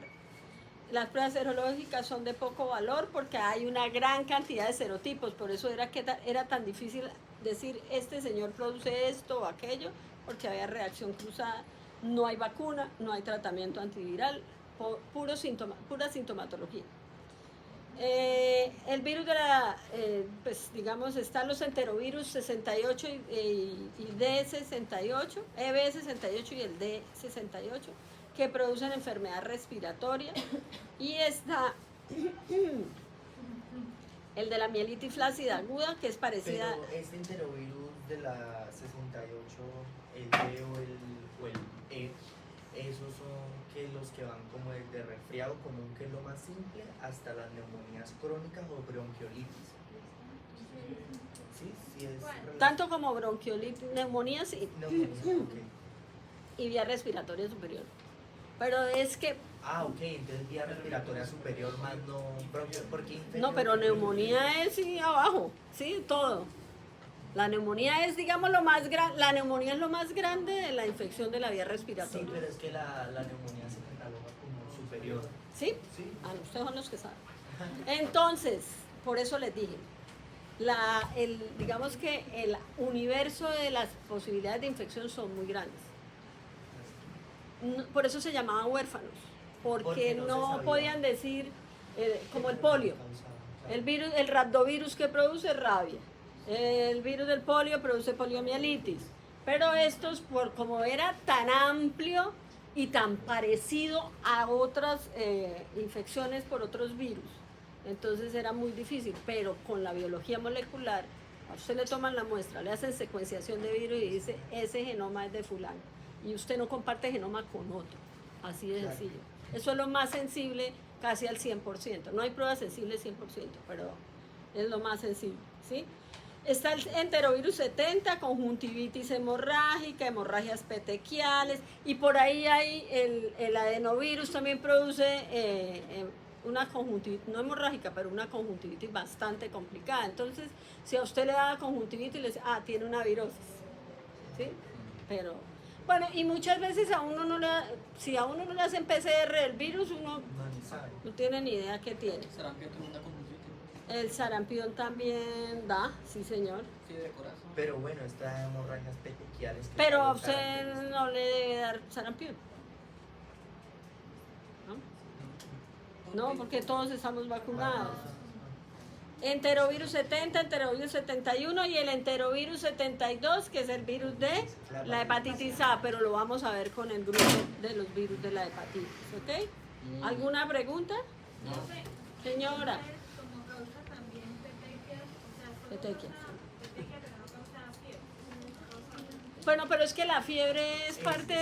Las pruebas serológicas son de poco valor porque hay una gran cantidad de serotipos, por eso era tan difícil decir este señor produce esto o aquello, porque había reacción cruzada, no hay vacuna, no hay tratamiento antiviral, pura sintomatología. El virus de pues digamos, están los enterovirus 68 y D68, EB68 y el D68, que producen enfermedad respiratoria, y está el de la mielitis flácida aguda, que es parecida. Pero este enterovirus de la 68, el D o el E, esos son los que van como desde resfriado común, que es lo más simple, hasta las neumonías crónicas o bronquiolitis. Sí, es tanto como bronquiolitis, neumonía, sí. Neumonías, okay. Y vía respiratoria superior. Pero es que... Ok, entonces vía respiratoria superior más no bronquio, porque... No, pero neumonía es sí, abajo, sí, todo. La neumonía es, digamos, la neumonía es lo más grande de la infección de la vía respiratoria. Sí, pero es que la neumonía se cataloga como superior. ¿Sí? Sí. Ustedes son los que saben. Entonces, por eso les dije, digamos que el universo de las posibilidades de infección son muy grandes. Por eso se llamaban huérfanos, porque no podían decir, como el polio, el rhabdovirus que produce rabia, el virus del polio produce poliomielitis, pero estos, como era tan amplio y tan parecido a otras infecciones por otros virus, entonces era muy difícil, pero con la biología molecular, a usted le toman la muestra, le hacen secuenciación de virus y dice, ese genoma es de fulano, y usted no comparte genoma con otro, así de sencillo. Eso es lo más sensible, casi al 100%. No hay pruebas sensibles 100%, pero es lo más sensible, ¿sí? Está el enterovirus 70, conjuntivitis hemorrágica, hemorragias petequiales, y por ahí hay el adenovirus, también produce una conjuntivitis, no hemorrágica, pero una conjuntivitis bastante complicada. Entonces, si a usted le da conjuntivitis, le dice, tiene una virosis, ¿sí? Pero, bueno, y muchas veces si a uno no le hacen PCR el virus, uno no tiene ni idea qué tiene. Sarampión también da conjuntivitis. El sarampión también da, sí señor. Sí, de corazón. Pero bueno, estas hemorragias petequiales... Pero a usted no le debe dar sarampión. ¿No? No, porque todos estamos vacunados. Enterovirus 70, enterovirus 71 y el enterovirus 72, que es el virus de la hepatitis A, pero lo vamos a ver con el grupo de los virus de la hepatitis, ¿ok? ¿Alguna pregunta? Señora. Como causa también petequias, o sea, solo Petequias. causa petequia, pero no causa fiebre. Bueno, pero es que la fiebre es parte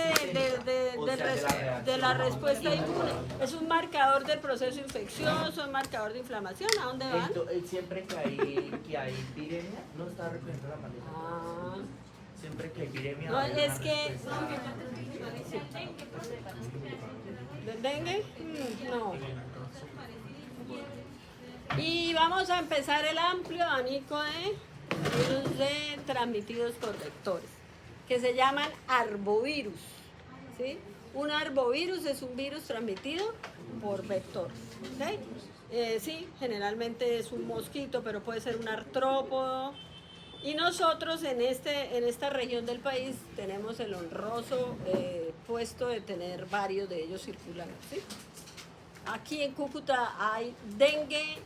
de la respuesta inmune. Es un marcador del proceso infeccioso, un marcador de inflamación. ¿A dónde van? Siempre que hay epidemia, no está recogiendo la maleta. Ah, Siempre que hay epidemia. no, va a haber es una que... respuesta. ¿Del dengue? No. Y vamos a empezar el amplio abanico de virus transmitidos por vectores, que se llaman arbovirus. ¿Sí? Un arbovirus es un virus transmitido por vector. ¿Ok? Sí, generalmente es un mosquito, pero puede ser un artrópodo. Y nosotros en esta región del país tenemos el honroso puesto de tener varios de ellos circulando. ¿Sí? Aquí en Cúcuta hay dengue,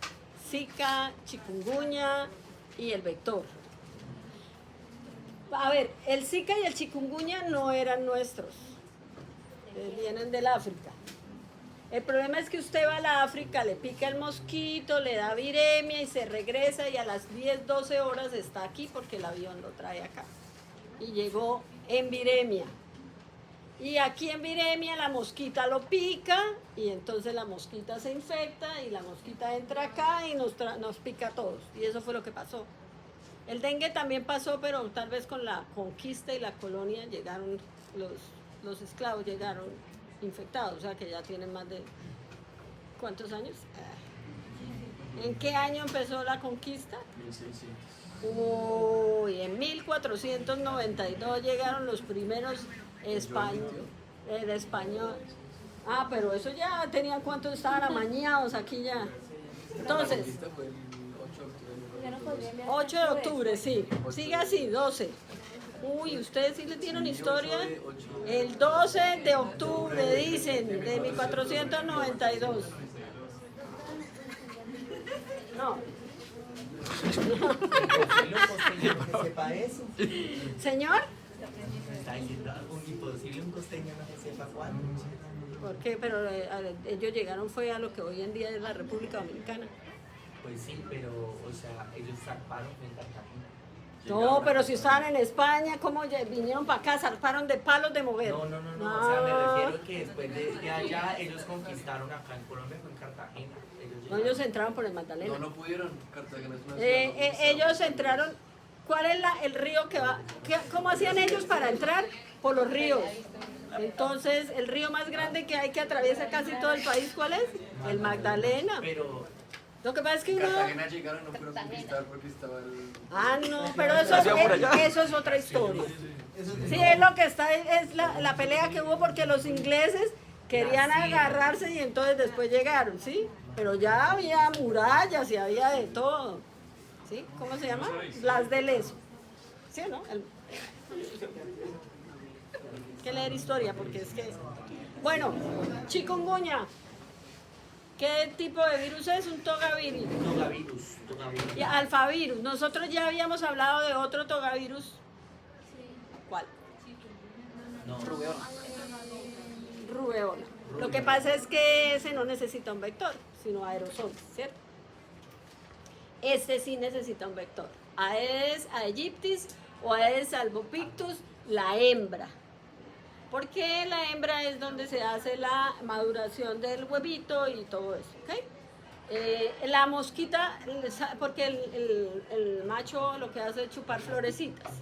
zika, chikungunya y el vector. A ver, el zika y el chikungunya no eran nuestros, vienen del África. El problema es que usted va a la África, le pica el mosquito, le da viremia y se regresa y a las 10, 12 horas está aquí porque el avión lo trae acá. Y llegó en viremia. Y aquí en viremia la mosquita lo pica y entonces la mosquita se infecta y la mosquita entra acá y nos pica a todos. Y eso fue lo que pasó. El dengue también pasó, pero tal vez con la conquista y la colonia llegaron, los esclavos llegaron infectados, o sea que ya tienen más de... ¿Cuántos años? ¿En qué año empezó la conquista? 1600. Uy, en 1492 llegaron los primeros españoles. Ah, pero eso ya tenían cuántos estaban amañados aquí ya. Entonces, La conquista fue el 8 de octubre. Ya no podría enviar 8 de octubre, sí. Sigue así, 12. Uy, ustedes sí le tienen historia. El 12 de octubre, dicen, de 1492. No. Imposible un costeño no se sepa eso. Señor, Está diciendo imposible un costeño no se sepa cuándo. ¿por qué? Pero ellos llegaron fue a lo que hoy en día es la República Dominicana. Pues sí, pero, o sea, ellos zarparon en Cartagena. No, pero si estaban en España, ¿cómo vinieron para acá? Zarparon de palos de mover. No, o sea, me refiero que después de allá ellos conquistaron acá en Colombia, fue en Cartagena. No, ellos entraron por el Magdalena. No pudieron. Cartagena es una ciudad Ellos entraron. ¿Cuál es el río que va? ¿Cómo hacían ellos para entrar? Por los ríos. Entonces, el río más grande que hay que atraviesa casi todo el país, ¿cuál es? El Magdalena. Pero Lo que pasa es que uno... Cartagena llegaron, no pudieron conquistar porque estaba el... Ah, no, pero eso es otra historia. Sí, es lo que está, es la pelea que hubo porque los ingleses querían agarrarse y entonces después llegaron, ¿sí? Pero ya había murallas y había de todo. ¿Sí? ¿Cómo se llama? Blas de Lezo. ¿Sí o no? Hay que leer historia porque es que... Bueno, chikungunya. ¿Qué tipo de virus es? Un togavirus. togavirus. Y alfavirus. Nosotros ya habíamos hablado de otro togavirus. ¿Cuál? No, Rubeola. Lo que pasa es que ese no necesita un vector, sino aerosoles, ¿cierto? Este sí necesita un vector. Aedes aegyptis o Aedes albopictus, la hembra. Porque la hembra es donde se hace la maduración del huevito y todo eso, ¿ok? La mosquita, porque el macho lo que hace es chupar florecitas.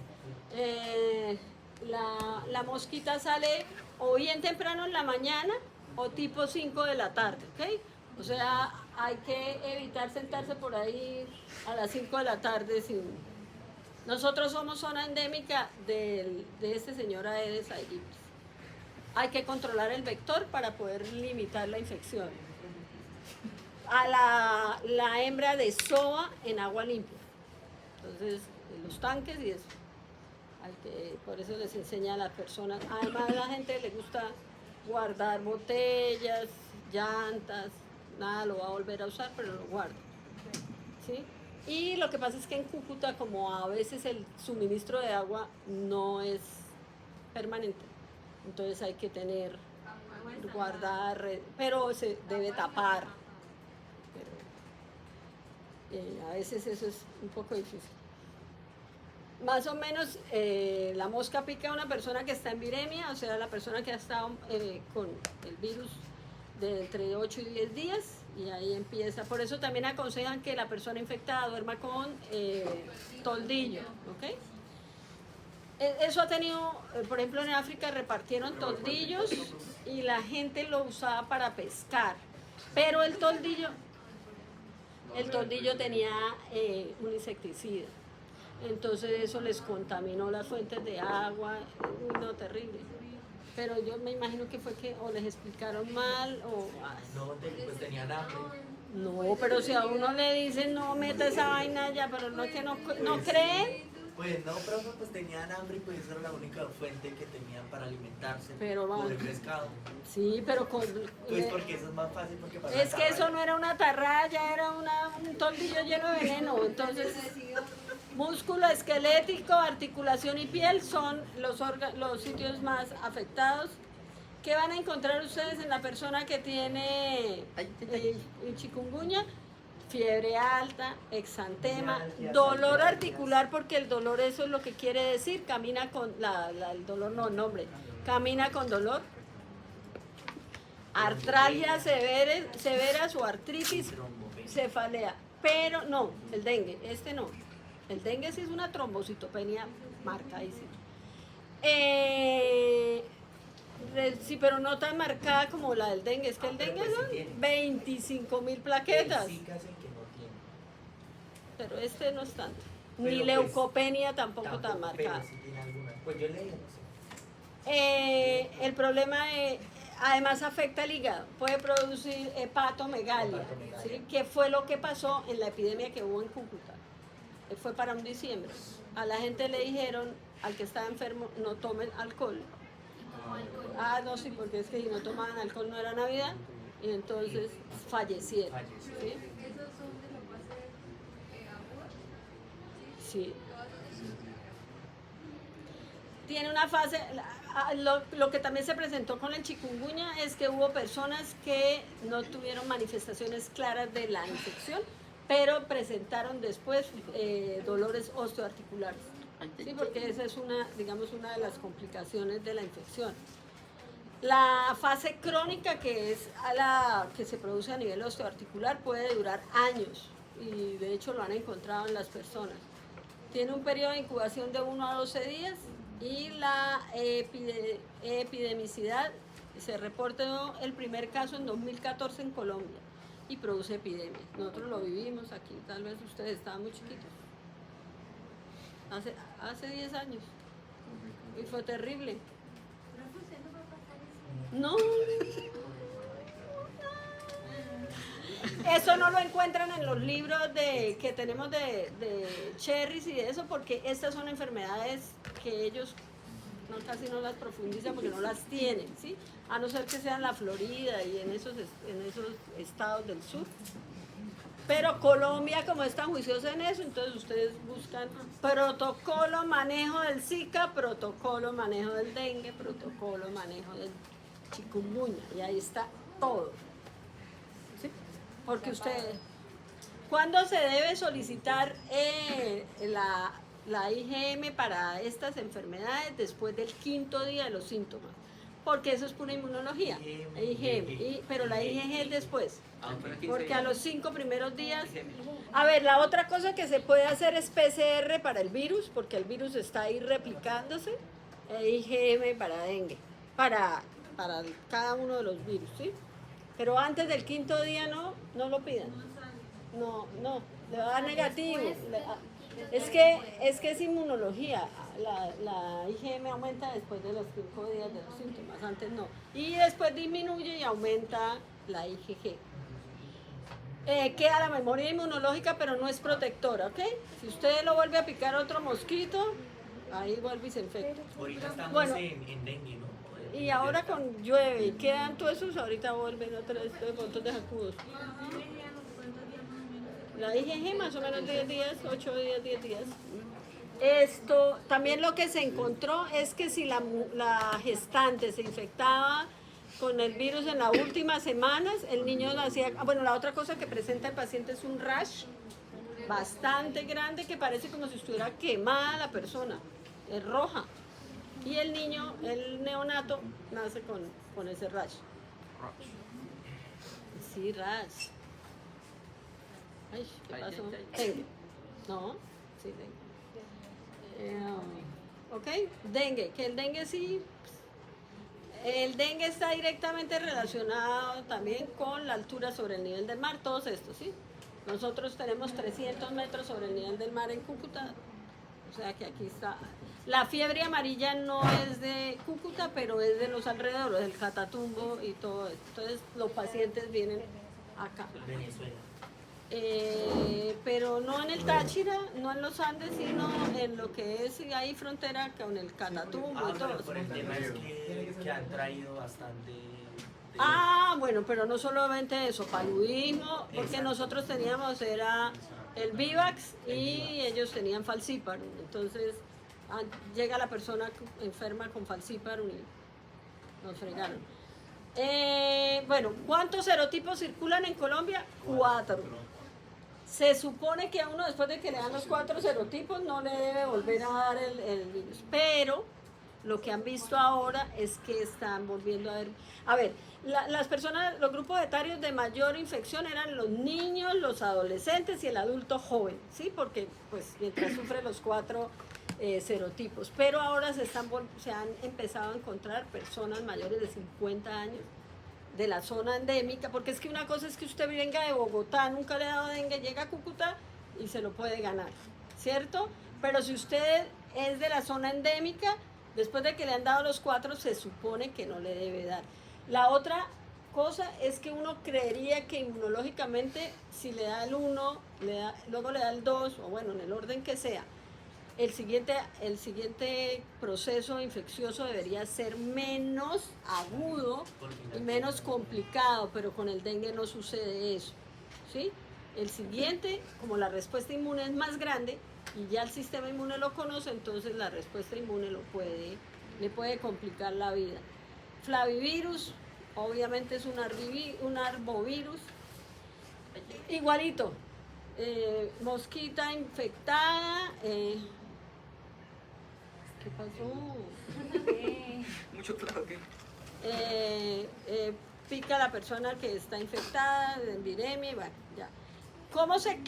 La mosquita sale o bien temprano en la mañana o tipo 5 de la tarde, ¿ok? O sea, hay que evitar sentarse por ahí a las 5 de la tarde. Nosotros somos zona endémica de este señor Aedes aegyptis. Hay que controlar el vector para poder limitar la infección. A la hembra de soa en agua limpia. Entonces, en los tanques y eso. Por eso les enseña a las personas. Además, a la gente le gusta guardar botellas, llantas. Nada lo va a volver a usar, pero lo guarda. ¿Sí? Y lo que pasa es que en Cúcuta, como a veces el suministro de agua no es permanente, entonces hay que tener guardar, pero se debe tapar. Pero, a veces eso es un poco difícil. Más o menos la mosca pica a una persona que está en viremia, o sea, la persona que ha estado con el virus de entre 8 y 10 días, y ahí empieza. Por eso también aconsejan que la persona infectada duerma con toldillo, ¿ok? Eso ha tenido, por ejemplo, en África repartieron toldillos y la gente lo usaba para pescar, pero el toldillo tenía un insecticida. Entonces eso les contaminó las fuentes de agua, no, terrible. Pero yo me imagino que fue que o les explicaron mal o... No, pues tenían hambre. No, pero si a uno le dicen no meta esa vaina ya, pero no es que no creen. Pues no, pero pues tenían hambre y pues esa era la única fuente que tenían para alimentarse. Pero por vamos. el pescado. Sí, pero con... Pues porque eso es más fácil porque pasa Es que eso no era una tarraya, era un toldillo lleno de veneno. Entonces, músculo esquelético, articulación y piel son los sitios más afectados. ¿Qué van a encontrar ustedes en la persona que tiene chikungunya? Fiebre alta, exantema, dolor articular, porque el dolor, eso es lo que quiere decir, camina con, el dolor no, nombre, camina con dolor, artralgia severas o artritis, cefalea, pero no, el dengue, no, el dengue sí es una trombocitopenia marcadísima. Sí, pero no tan marcada como la del dengue, es que el dengue pues son sí 25.000 plaquetas. El Zika es el que no tiene. Pero este no es tanto. Pero Ni pues, leucopenia tampoco tan marcada. Pero sí tiene alguna. Pues yo leí, no sé. El problema además afecta el hígado. Puede producir hepatomegalia, ¿sí? Que fue lo que pasó en la epidemia que hubo en Cúcuta. Fue para un diciembre. A la gente le dijeron, al que estaba enfermo, no tomen alcohol. Ah, no, sí, porque es que si no tomaban alcohol no era Navidad. Y entonces fallecieron. ¿Sí? ¿Esos son de la fase aguda? Sí. Tiene una fase, lo que también se presentó con el chikungunya es que hubo personas que no tuvieron manifestaciones claras de la infección, pero presentaron después dolores osteoarticulares. Sí, porque esa es una de las complicaciones de la infección. La fase crónica, que es la que se produce a nivel osteoarticular, puede durar años y de hecho lo han encontrado en las personas. Tiene un periodo de incubación de 1 a 12 días y la epidemicidad se reportó el primer caso en 2014 en Colombia y produce epidemia. Nosotros lo vivimos aquí, tal vez ustedes estaban muy chiquitos. Hace 10 años y fue terrible. No. Eso no lo encuentran en los libros que tenemos de Cherries y de eso, porque estas son enfermedades que ellos casi no las profundizan porque no las tienen, ¿sí? A no ser que sean la Florida y en esos estados del sur. Pero Colombia, como es tan juiciosa en eso, entonces ustedes buscan protocolo manejo del Zika, protocolo manejo del dengue, protocolo manejo del chikungunya, y ahí está todo. ¿Sí? Porque ustedes, ¿cuándo se debe solicitar la IgM para estas enfermedades? Después del 5.º día de los síntomas. Porque eso es pura inmunología, IgM, pero la IgG es después. Porque a los 5 primeros días... A ver, la otra cosa que se puede hacer es PCR para el virus, porque el virus está ahí replicándose, IgM para dengue, para cada uno de los virus, ¿sí? Pero antes del 5.º día no lo pidan. No, le va a dar negativo. Es que es inmunología. La IgM aumenta después de los 5 días de los síntomas, antes no. Y después disminuye y aumenta la IgG. Queda la memoria inmunológica, pero no es protectora, ¿ok? Si usted lo vuelve a picar otro mosquito, ahí vuelve y se infecta. Ahorita estamos Bueno, en dengue, ¿no? y ahora con llueve y quedan todos esos, ahorita vuelven otra vez de montos de jacudos. La IgG más o menos 10 días, 8 días, 10 días. Esto, también lo que se encontró es que si la gestante se infectaba con el virus en las últimas semanas, el niño nacía, bueno, la otra cosa que presenta el paciente es un rash bastante grande que parece como si estuviera quemada la persona, es roja. Y el niño, el neonato, nace con ese rash. Sí, rash. Ay, ¿qué Ay, pasó? ay, ay. Dengue. No, sí, dengue. Ok, dengue, que el dengue sí. El dengue está directamente relacionado también con la altura sobre el nivel del mar, todos estos, ¿sí? Nosotros tenemos 300 metros sobre el nivel del mar en Cúcuta, o sea que aquí está. La fiebre amarilla no es de Cúcuta, pero es de los alrededores, del Catatumbo y todo esto. Entonces los pacientes vienen acá. Venezuela. Pero no en el Táchira, no en los Andes, sino en lo que es ahí frontera con el Catatumbo y todo. Pero por el tema es que han traído bastante. Ah, bueno, pero no solamente eso, paludismo, porque Exacto. nosotros teníamos, era el Vivax y ellos tenían falciparum. Entonces llega la persona enferma con falciparum y nos fregaron. Bueno, ¿cuántos serotipos circulan en Colombia? 4. Se supone que a uno después de que le dan los 4 serotipos no le debe volver a dar el virus, pero lo que han visto ahora es que están volviendo a ver. A ver, las personas, los grupos etarios de mayor infección eran los niños, los adolescentes y el adulto joven, ¿sí? Porque pues mientras sufre los 4 serotipos, pero ahora se han empezado a encontrar personas mayores de 50 años de la zona endémica, porque es que una cosa es que usted venga de Bogotá, nunca le ha dado dengue, llega a Cúcuta y se lo puede ganar, ¿cierto? Pero si usted es de la zona endémica, después de que le han dado los 4, se supone que no le debe dar. La otra cosa es que uno creería que inmunológicamente, si le da el 1, luego le da el 2, o bueno, en el orden que sea, el siguiente proceso infeccioso debería ser menos agudo y menos complicado, pero con el dengue no sucede eso, ¿sí? El siguiente, como la respuesta inmune es más grande y ya el sistema inmune lo conoce, entonces la respuesta inmune le puede complicar la vida. Flavivirus, obviamente es un arbovirus, igualito, mosquita infectada, ¿qué pasó? Mucho claro que. Pica a la persona que está infectada, de viremia, y bueno, ya.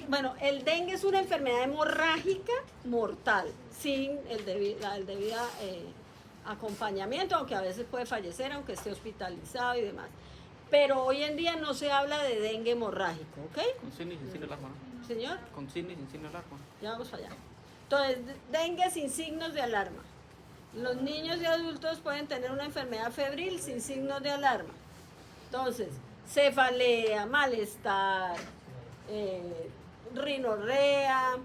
Bueno, el dengue es una enfermedad hemorrágica mortal, sin el debido acompañamiento, aunque a veces puede fallecer, aunque esté hospitalizado y demás. Pero hoy en día no se habla de dengue hemorrágico, ¿ok? Con signo y sin signo de alarma, ¿no? Señor, Con signo y sin signo de alarma. ya vamos allá. Entonces, dengue sin signos de alarma. Los niños y adultos pueden tener una enfermedad febril sin signos de alarma. Entonces, cefalea, malestar, rinorrea,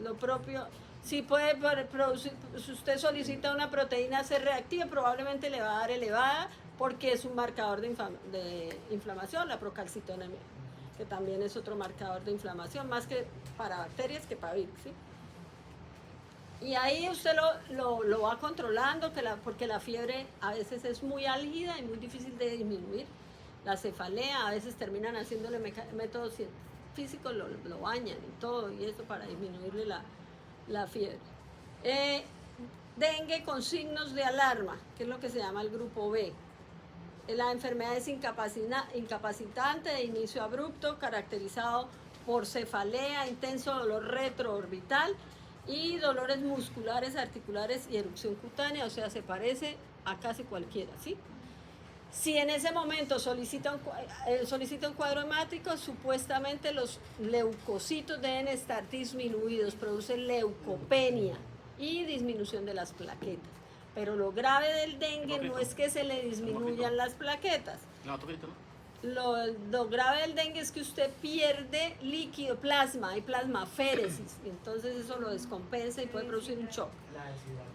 lo propio. Si puede producir, si usted solicita una proteína C reactiva, probablemente le va a dar elevada porque es un marcador de inflamación, la procalcitonemia, que también es otro marcador de inflamación, más que para bacterias que para virus, ¿sí? Y ahí usted lo va controlando, porque la fiebre a veces es muy álgida y muy difícil de disminuir. La cefalea, a veces terminan haciéndole métodos físicos, lo bañan y todo, y eso para disminuirle la fiebre. Dengue con signos de alarma, que es lo que se llama el grupo B. La enfermedad es incapacitante de inicio abrupto, caracterizado por cefalea, intenso dolor retroorbital y dolores musculares, articulares y erupción cutánea, o sea, se parece a casi cualquiera, ¿sí? Si en ese momento solicita un cuadro hemático, supuestamente los leucocitos deben estar disminuidos, producen leucopenia y disminución de las plaquetas. Pero lo grave del dengue no es que se le disminuyan las plaquetas. No, toquito, ¿no? Lo grave del dengue es que usted pierde líquido, plasma, hay plasmaféresis, y entonces eso lo descompensa y puede producir un shock. La deshidratación.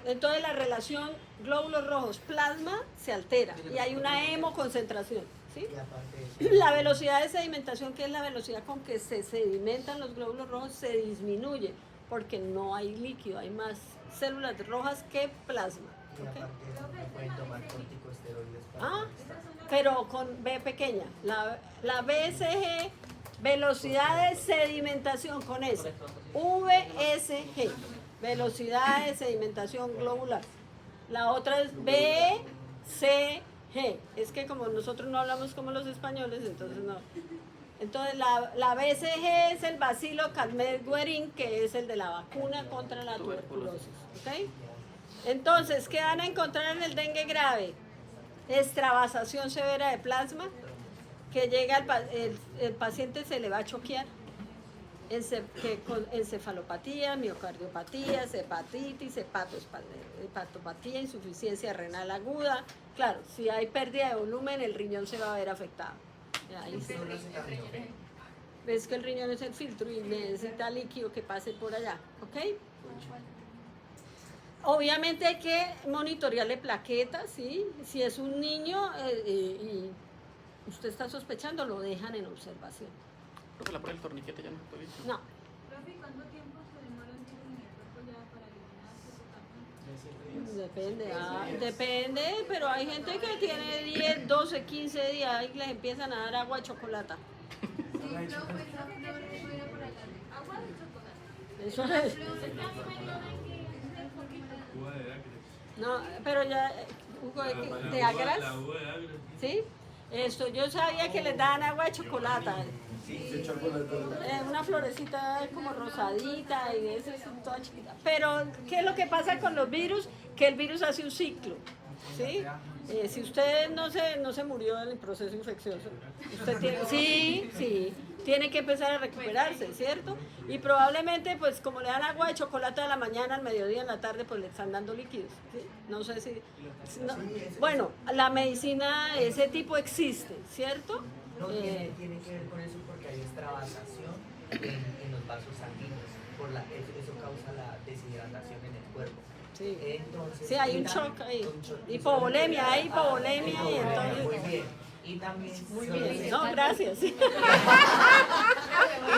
Entonces la relación glóbulos rojos plasma se altera y hay una hemoconcentración, ¿sí? Y aparte de eso, La velocidad de sedimentación, que es la velocidad con que se sedimentan los glóbulos rojos, se disminuye porque no hay líquido, hay más células rojas que plasma. Y aparte de eso, no pueden tomar corticosteroides para Ah, molestar. pero con B pequeña. La BSG, velocidad de sedimentación con S. VSG, velocidad de sedimentación globular. La otra es BCG. Es que como nosotros no hablamos como los españoles, entonces no. Entonces la BCG es el bacilo Calmette-Guerin, que es el de la vacuna contra la tuberculosis. ¿Ok? Entonces, ¿qué van a encontrar en el dengue grave? Extravasación severa de plasma, que llega el paciente se le va a choquear, con encefalopatía, miocardiopatía, hepatitis, hepatopatía, insuficiencia renal aguda. Claro, si hay pérdida de volumen, el riñón se va a ver afectado. Ahí sí. Solo acetaminofén. Ves que el riñón es el filtro y necesita líquido que pase por allá, ¿ok? Obviamente hay que monitorearle plaquetas, ¿sí? Si es un niño y usted está sospechando, lo dejan en observación. Creo que la prueba del torniquete ya no se puede. No, Profe, ¿cuánto tiempo se demora un virus en el cuerpo ya para eliminar su depende, pero hay gente que tiene 10, 12, 15 días y les empiezan a dar agua de chocolate. Sí, no, pues no era por acá. Agua de chocolate. Eso es. No, pero ya, Hugo, ¿de agras? ¿Sí? Esto, yo sabía que les daban agua de chocolate. Se chocolate. Una florecita como rosadita y eso es toda chiquita. Pero, ¿qué es lo que pasa con los virus? Que el virus hace un ciclo, ¿sí? Si usted no se murió en el proceso infeccioso, usted tiene, tiene que empezar a recuperarse, ¿cierto? Y probablemente, pues, como le dan agua de chocolate a la mañana, al mediodía, en la tarde, pues le están dando líquidos, ¿sí? No sé si... bueno, la medicina de ese tipo existe, ¿cierto? No, tiene que ver con eso porque hay extravasación en los vasos sanguíneos. Eso causa la deshidratación en el cuerpo. Sí. Entonces, Sí, hay y un también- shock ahí. un shock. Hipovolemia, hay hipovolemia y entonces... Muy bien. Y también Muy solo bien. se- No, gracias. Y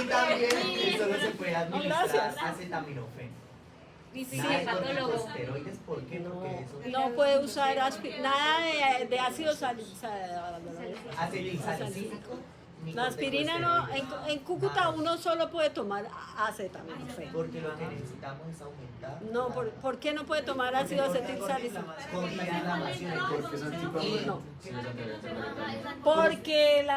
también solo se puede administrar gracias. acetaminofén. Dice Nada de hepatólogo. corticosteroides, ¿por qué? Porque eso No puede usar nada de ácido acetilsalicílico. ni La aspirina no, corticosteroides. en Cúcuta Nada. uno solo puede tomar acetaminofén. Porque lo que necesitamos es aumentar. No, ¿por qué no puede tomar ácido acetilsalicílico? Con la inflamación del cuerpo. Porque es antiinflamatorio. No. Porque el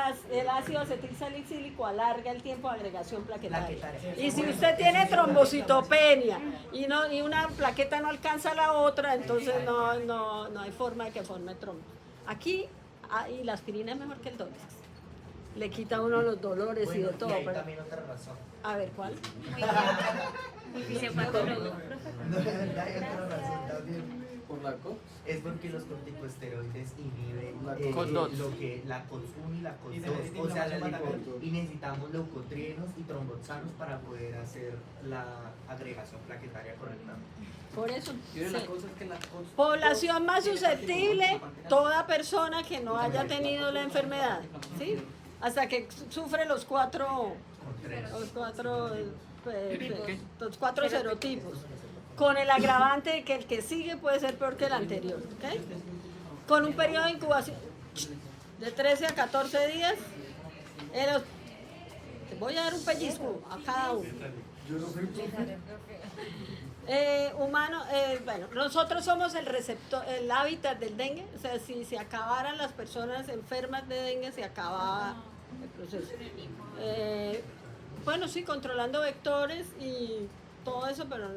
ácido acetilsalicílico alarga el tiempo de agregación plaquetaria. Y si usted tiene trombocitopenia y una plaqueta no alcanza a la otra, entonces no hay forma de que forme trombo. Aquí, y la aspirina es mejor que el Dolex. Le quita a uno los dolores y de Bueno, todo. y hay Pero, también otra razón. a ver, ¿cuál? Dice hepatólogo. No, hay otra razón también. Por la COP. Es porque los corticosteroides inhiben La COX-2. lo que la COX-1 y la Y COX-2, necesita o sea, inflamación y necesitamos leucotrienos y tromboxanos para poder hacer la agregación plaquetaria correcta. Por eso. Y una sí. cosa es que la COX Población más susceptible, toda persona que no haya tenido la enfermedad, ¿sí? Hasta que sufre los cuatro serotipos, con el agravante de que el que sigue puede ser peor que el anterior, ¿ok? Con un periodo de incubación de 13 a 14 días, te voy a dar un pellizco a cada uno. Yo no fui Bueno, nosotros somos el receptor, el hábitat del dengue, o sea, si se acabaran las personas enfermas de dengue, se acababa el proceso. Bueno, sí, controlando vectores y todo eso, pero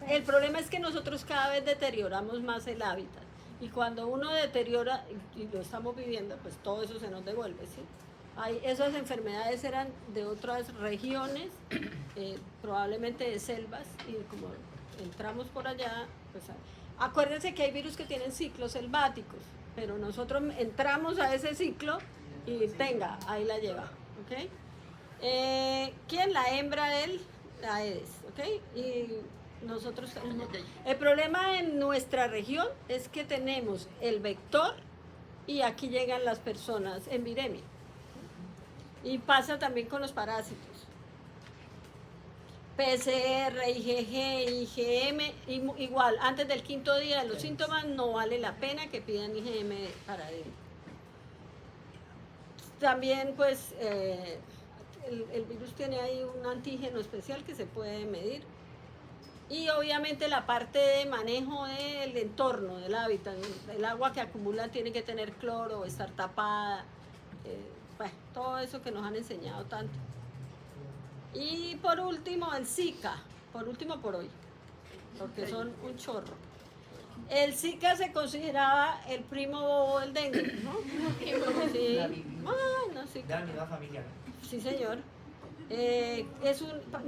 el problema es que nosotros cada vez deterioramos más el hábitat. Y cuando uno deteriora, y lo estamos viviendo, pues todo eso se nos devuelve, ¿sí? Esas enfermedades eran de otras regiones, probablemente de selvas, y como entramos por allá, pues acuérdense que hay virus que tienen ciclos selváticos, pero nosotros entramos a ese ciclo y tenga, ahí la lleva, ¿ok? ¿Quién? La hembra del Aedes, ¿ok? Y nosotros tenemos... El problema en nuestra región es que tenemos el vector y aquí llegan las personas en viremia. Y pasa también con los parásitos. PCR, IgG, IgM, igual, antes del 5.º día de los síntomas no vale la pena que pidan IgM para adentro. También pues el virus tiene ahí un antígeno especial que se puede medir. Y obviamente la parte de manejo del entorno, del hábitat, el agua que acumula tiene que tener cloro, estar tapada, bueno, todo eso que nos han enseñado tanto. Y por último el Zika, por último por hoy, porque son un chorro. El Zika se consideraba el primo bobo del dengue, ¿no? Sí. Bueno, sí. De la misma familia, ¿no? Sí, señor.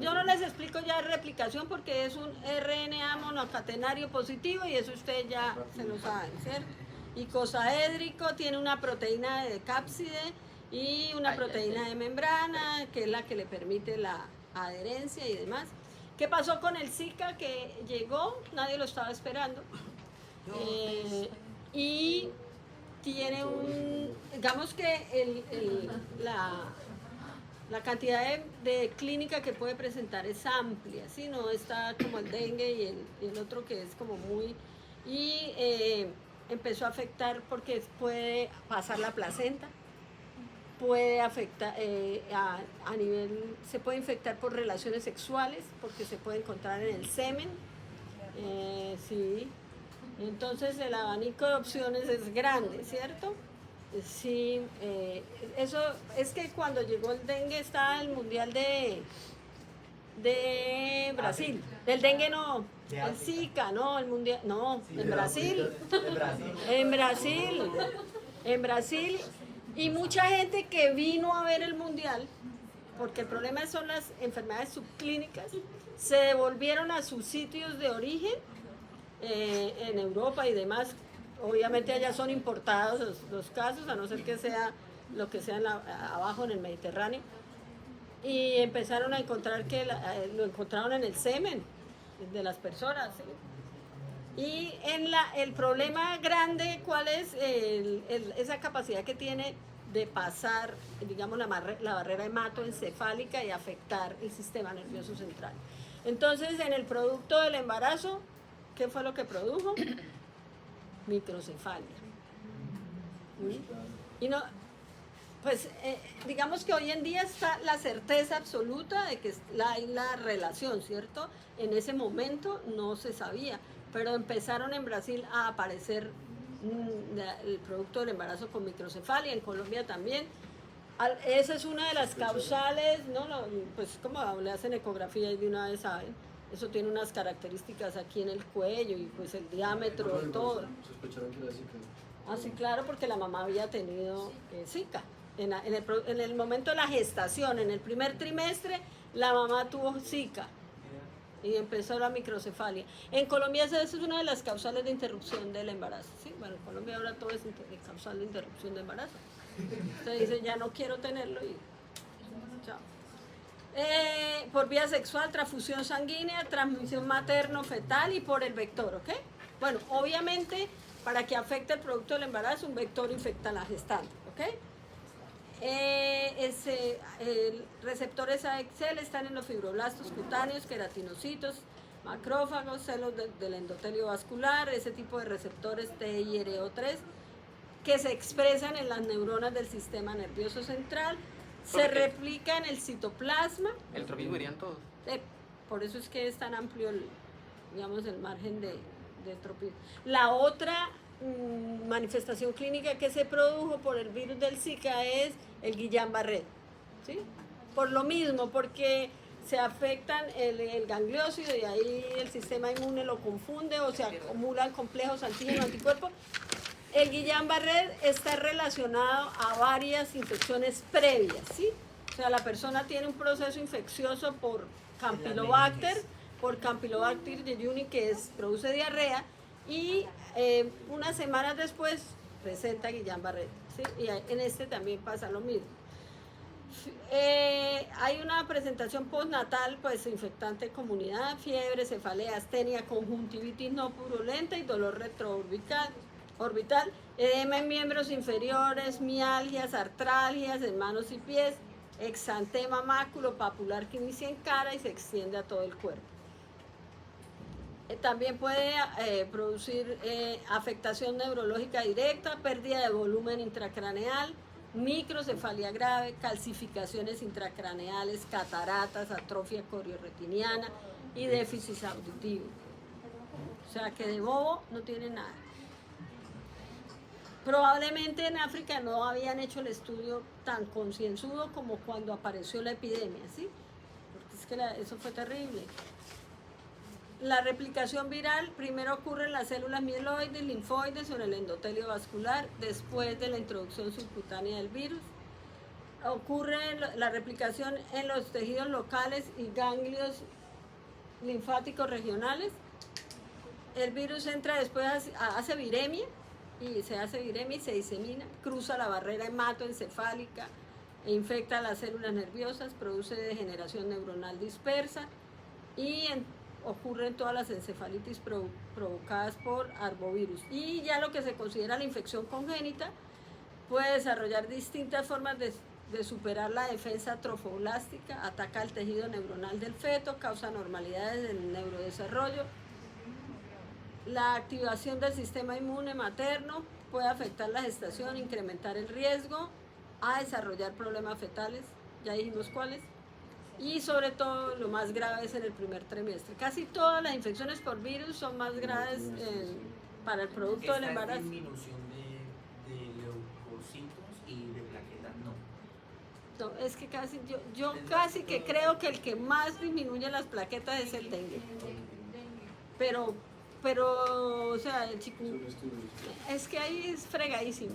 Yo no les explico ya replicación porque es un RNA monocatenario positivo y eso ustedes ya se lo saben, ¿cierto? Icosaédrico tiene una proteína de cápside y una proteína de membrana que es la que le permite la adherencia y demás. ¿Qué pasó con el Zika? Que llegó, nadie lo estaba esperando y tiene digamos que la cantidad de clínica que puede presentar es amplia, ¿sí? No está como el dengue y el otro que es como muy... Y empezó a afectar porque puede pasar la placenta, puede afectar a nivel... Se puede infectar por relaciones sexuales porque se puede encontrar en el semen, sí. Entonces el abanico de opciones es grande, ¿cierto? Sí, eso es que cuando llegó el dengue estaba el mundial de Brasil. El dengue no, el Zika, no, el mundial, no, en Brasil. En Brasil. Y mucha gente que vino a ver el mundial, porque el problema son las enfermedades subclínicas, se devolvieron a sus sitios de origen en Europa y demás. Obviamente allá son importados los casos, a no ser que sea lo que sea abajo en el Mediterráneo. Y empezaron a encontrar que lo encontraron en el semen de las personas, ¿sí? Y el problema grande, ¿cuál es? Esa capacidad que tiene de pasar, digamos, la barrera hematoencefálica y afectar el sistema nervioso central. Entonces, en el producto del embarazo, ¿qué fue lo que produjo? Microcefalia. ¿Mm? Y no, pues digamos que hoy en día está la certeza absoluta de que hay la relación, ¿cierto? En ese momento no se sabía, pero empezaron en Brasil a aparecer el producto del embarazo con microcefalia, en Colombia también. Esa es una de las causales, ¿no? Pues como le hacen ecografía y de una vez saben. Eso tiene unas características aquí en el cuello y pues el diámetro y todo. Sospecharon que era Zika. Ah, sí, claro, porque la mamá había tenido Zika. En el momento de la gestación, en el primer trimestre, la mamá tuvo Zika y empezó la microcefalia. En Colombia esa es una de las causales de interrupción del embarazo. ¿Sí? Bueno, en Colombia ahora todo es causal de interrupción de embarazo. Usted dice, ya no quiero tenerlo y chao. Por vía sexual, transfusión sanguínea, transmisión materno-fetal y por el vector, ¿ok? Bueno, obviamente, para que afecte el producto del embarazo, un vector infecta a la gestante, ¿ok? Receptores AXL están en los fibroblastos cutáneos, queratinocitos, macrófagos, celos del endotelio vascular, ese tipo de receptores TIRO3 que se expresan en las neuronas del sistema nervioso central, se replica en el citoplasma. El tropismo irían todos. Por eso es que es tan amplio digamos, el margen de tropismo. La otra manifestación clínica que se produjo por el virus del Zika es el Guillain-Barré, ¿sí? Por lo mismo, porque se afectan el gangliósido y ahí el sistema inmune lo confunde o se acumulan complejos antígeno-anticuerpos. El Guillain-Barré está relacionado a varias infecciones previas, ¿sí? O sea, la persona tiene un proceso infeccioso por Campylobacter jejuni, que produce diarrea, y unas semanas después presenta Guillain-Barré, ¿sí? Y en este también pasa lo mismo. Hay una presentación postnatal, pues infectante de comunidad, fiebre, cefalea, astenia, conjuntivitis no purulenta y dolor retroorbital, edema en miembros inferiores, mialgias, artralgias en manos y pies, exantema maculopapular que inicia en cara y se extiende a todo el cuerpo. También puede producir afectación neurológica directa, pérdida de volumen intracraneal, microcefalia grave, calcificaciones intracraneales, cataratas, atrofia corioretiniana y déficit auditivo. O sea que de bobo no tiene nada. Probablemente en África no habían hecho el estudio tan concienzudo como cuando apareció la epidemia, ¿sí? Porque es que eso fue terrible. La replicación viral primero ocurre en las células mieloides, linfoides o en el endotelio vascular después de la introducción subcutánea del virus. Ocurre la replicación en los tejidos locales y ganglios linfáticos regionales. El virus entra después, hace viremia y se disemina, cruza la barrera hematoencefálica e infecta las células nerviosas, produce degeneración neuronal dispersa y ocurren todas las encefalitis provocadas por arbovirus. Y ya lo que se considera la infección congénita puede desarrollar distintas formas de superar la defensa trofoblástica, ataca el tejido neuronal del feto, causa anormalidades del neurodesarrollo. La activación del sistema inmune materno puede afectar la gestación, incrementar el riesgo a desarrollar problemas fetales, ya dijimos cuáles. Y sobre todo lo más grave es en el primer trimestre. Casi todas las infecciones por virus son más graves para el producto del embarazo. Esta disminución de leucocitos y de plaquetas no. No, es que yo casi que creo que el que más disminuye las plaquetas es el dengue. Pero o sea, el chikungunya, es que ahí es fregadísimo.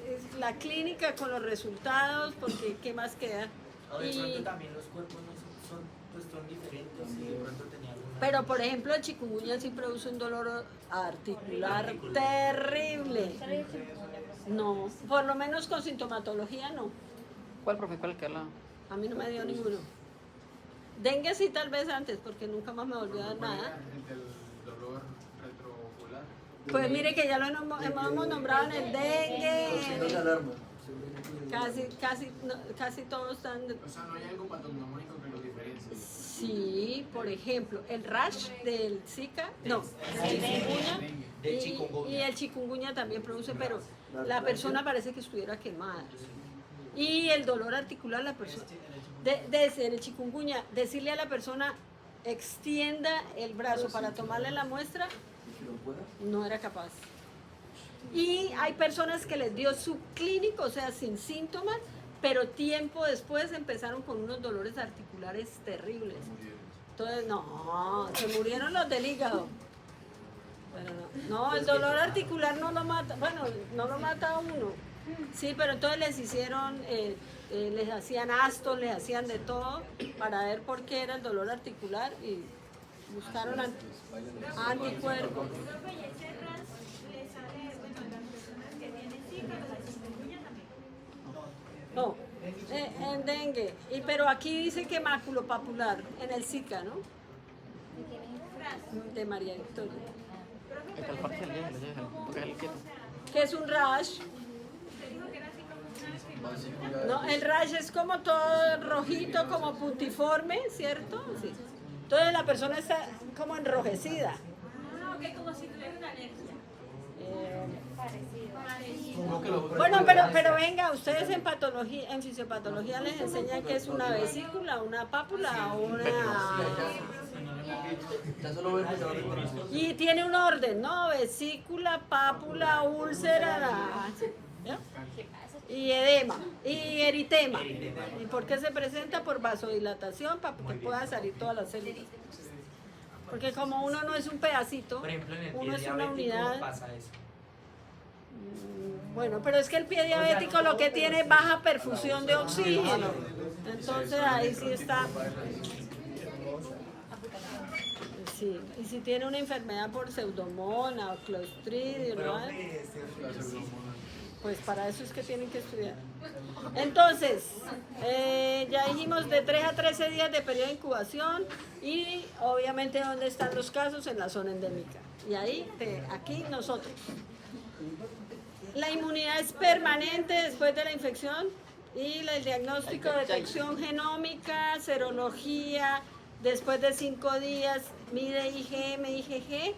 Es la clínica con los resultados, porque ¿qué más queda? O de pronto también los cuerpos no son diferentes y de pronto tenía alguna... Pero por ejemplo el chikungunya sí produce un dolor articular terrible. No, por lo menos con sintomatología no. ¿Cuál, profe? ¿Cuál que la? A mí no me dio ninguno. Dengue sí tal vez antes, porque nunca más me volvió a dar nada. El del dolor retroocular. Pues mire que ya lo hemos nombrado en el dengue. Una alarma. Casi todos están... O sea, no hay algo patognomónico que los diferencie. Sí, por ejemplo, el rash del Zika, no, del chikungunya, Del chikungunya. y el chikungunya también produce, pero la persona parece que estuviera quemada. Y el dolor articular, la persona, desde el chikungunya, decirle a la persona, extienda el brazo para tomarle la muestra, no era capaz. Y hay personas que les dio subclínico, o sea, sin síntomas, pero tiempo después empezaron con unos dolores articulares terribles. Entonces, no, se murieron los del hígado. Pero no, el dolor articular no lo mata, bueno, no lo mata a uno. Sí, pero entonces les hicieron, les hacían astos, les hacían de todo para ver por qué era el dolor articular y buscaron anticuerpos. No, en dengue. Pero aquí dice que maculopapular, en el Zika, ¿no? De María Victoria. El parche del día, porque es el quieto. ¿Qué es un rash? No, el rash es como todo rojito, como puntiforme, ¿cierto? Sí. Entonces la persona está como enrojecida. Ok, como si tuviera una alergia. Bueno, pero venga, ustedes en patología, en fisiopatología les enseñan que es una vesícula, una pápula o una... Ya solo vemos y ahora Y tiene un orden, ¿no? Vesícula, pápula, úlcera, ¿ya? Y edema, y eritema. ¿Y por qué se presenta? Por vasodilatación, para que puedan salir todas las células. Porque como uno no es un pedacito, Por ejemplo, en el uno pie es una diabético unidad. pasa eso. Bueno, pero es que el pie diabético lo que tiene es baja perfusión de oxígeno. Entonces ahí sí está. Sí, y si tiene una enfermedad por pseudomonas o clostridio, ¿no? Pues para eso es que tienen que estudiar. Entonces, ya dijimos de 3 a 13 días de periodo de incubación y obviamente ¿dónde están los casos? En la zona endémica. Y ahí, aquí nosotros. La inmunidad es permanente después de la infección, Y el diagnóstico, detección genómica, serología, después de 5 días, mide IgM, IgG,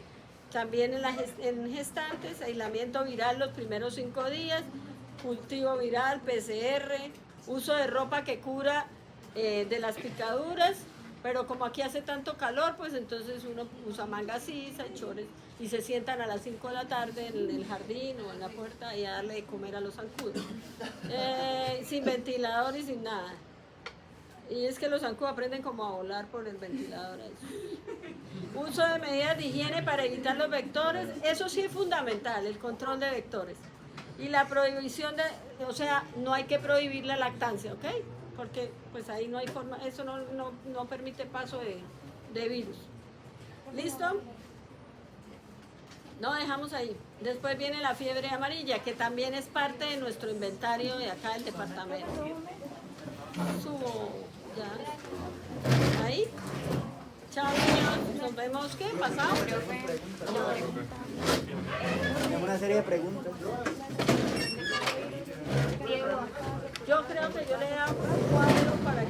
también en gestantes, aislamiento viral los primeros 5 días, cultivo viral, PCR, uso de ropa que cura de las picaduras, pero como aquí hace tanto calor, pues entonces uno usa mangas sisa, chores, y se sientan a las 5 de la tarde en el jardín o en la puerta y a darle de comer a los zancudos. Sin ventilador y sin nada. Y es que los zancudos aprenden como a volar por el ventilador. Uso de medidas de higiene para evitar los vectores, eso sí es fundamental, el control de vectores. Y la prohibición de, o sea, no hay que prohibir la lactancia, ¿ok? Porque pues ahí no hay forma, eso no permite paso de virus. ¿Listo? No dejamos ahí. Después viene la fiebre amarilla, que también es parte de nuestro inventario de acá del departamento. Subo, ya. Ahí. Chao, niños. Nos vemos, ¿qué? ¿Pasado? Tenemos una serie de preguntas. Yo creo que yo le he dado un cuadro para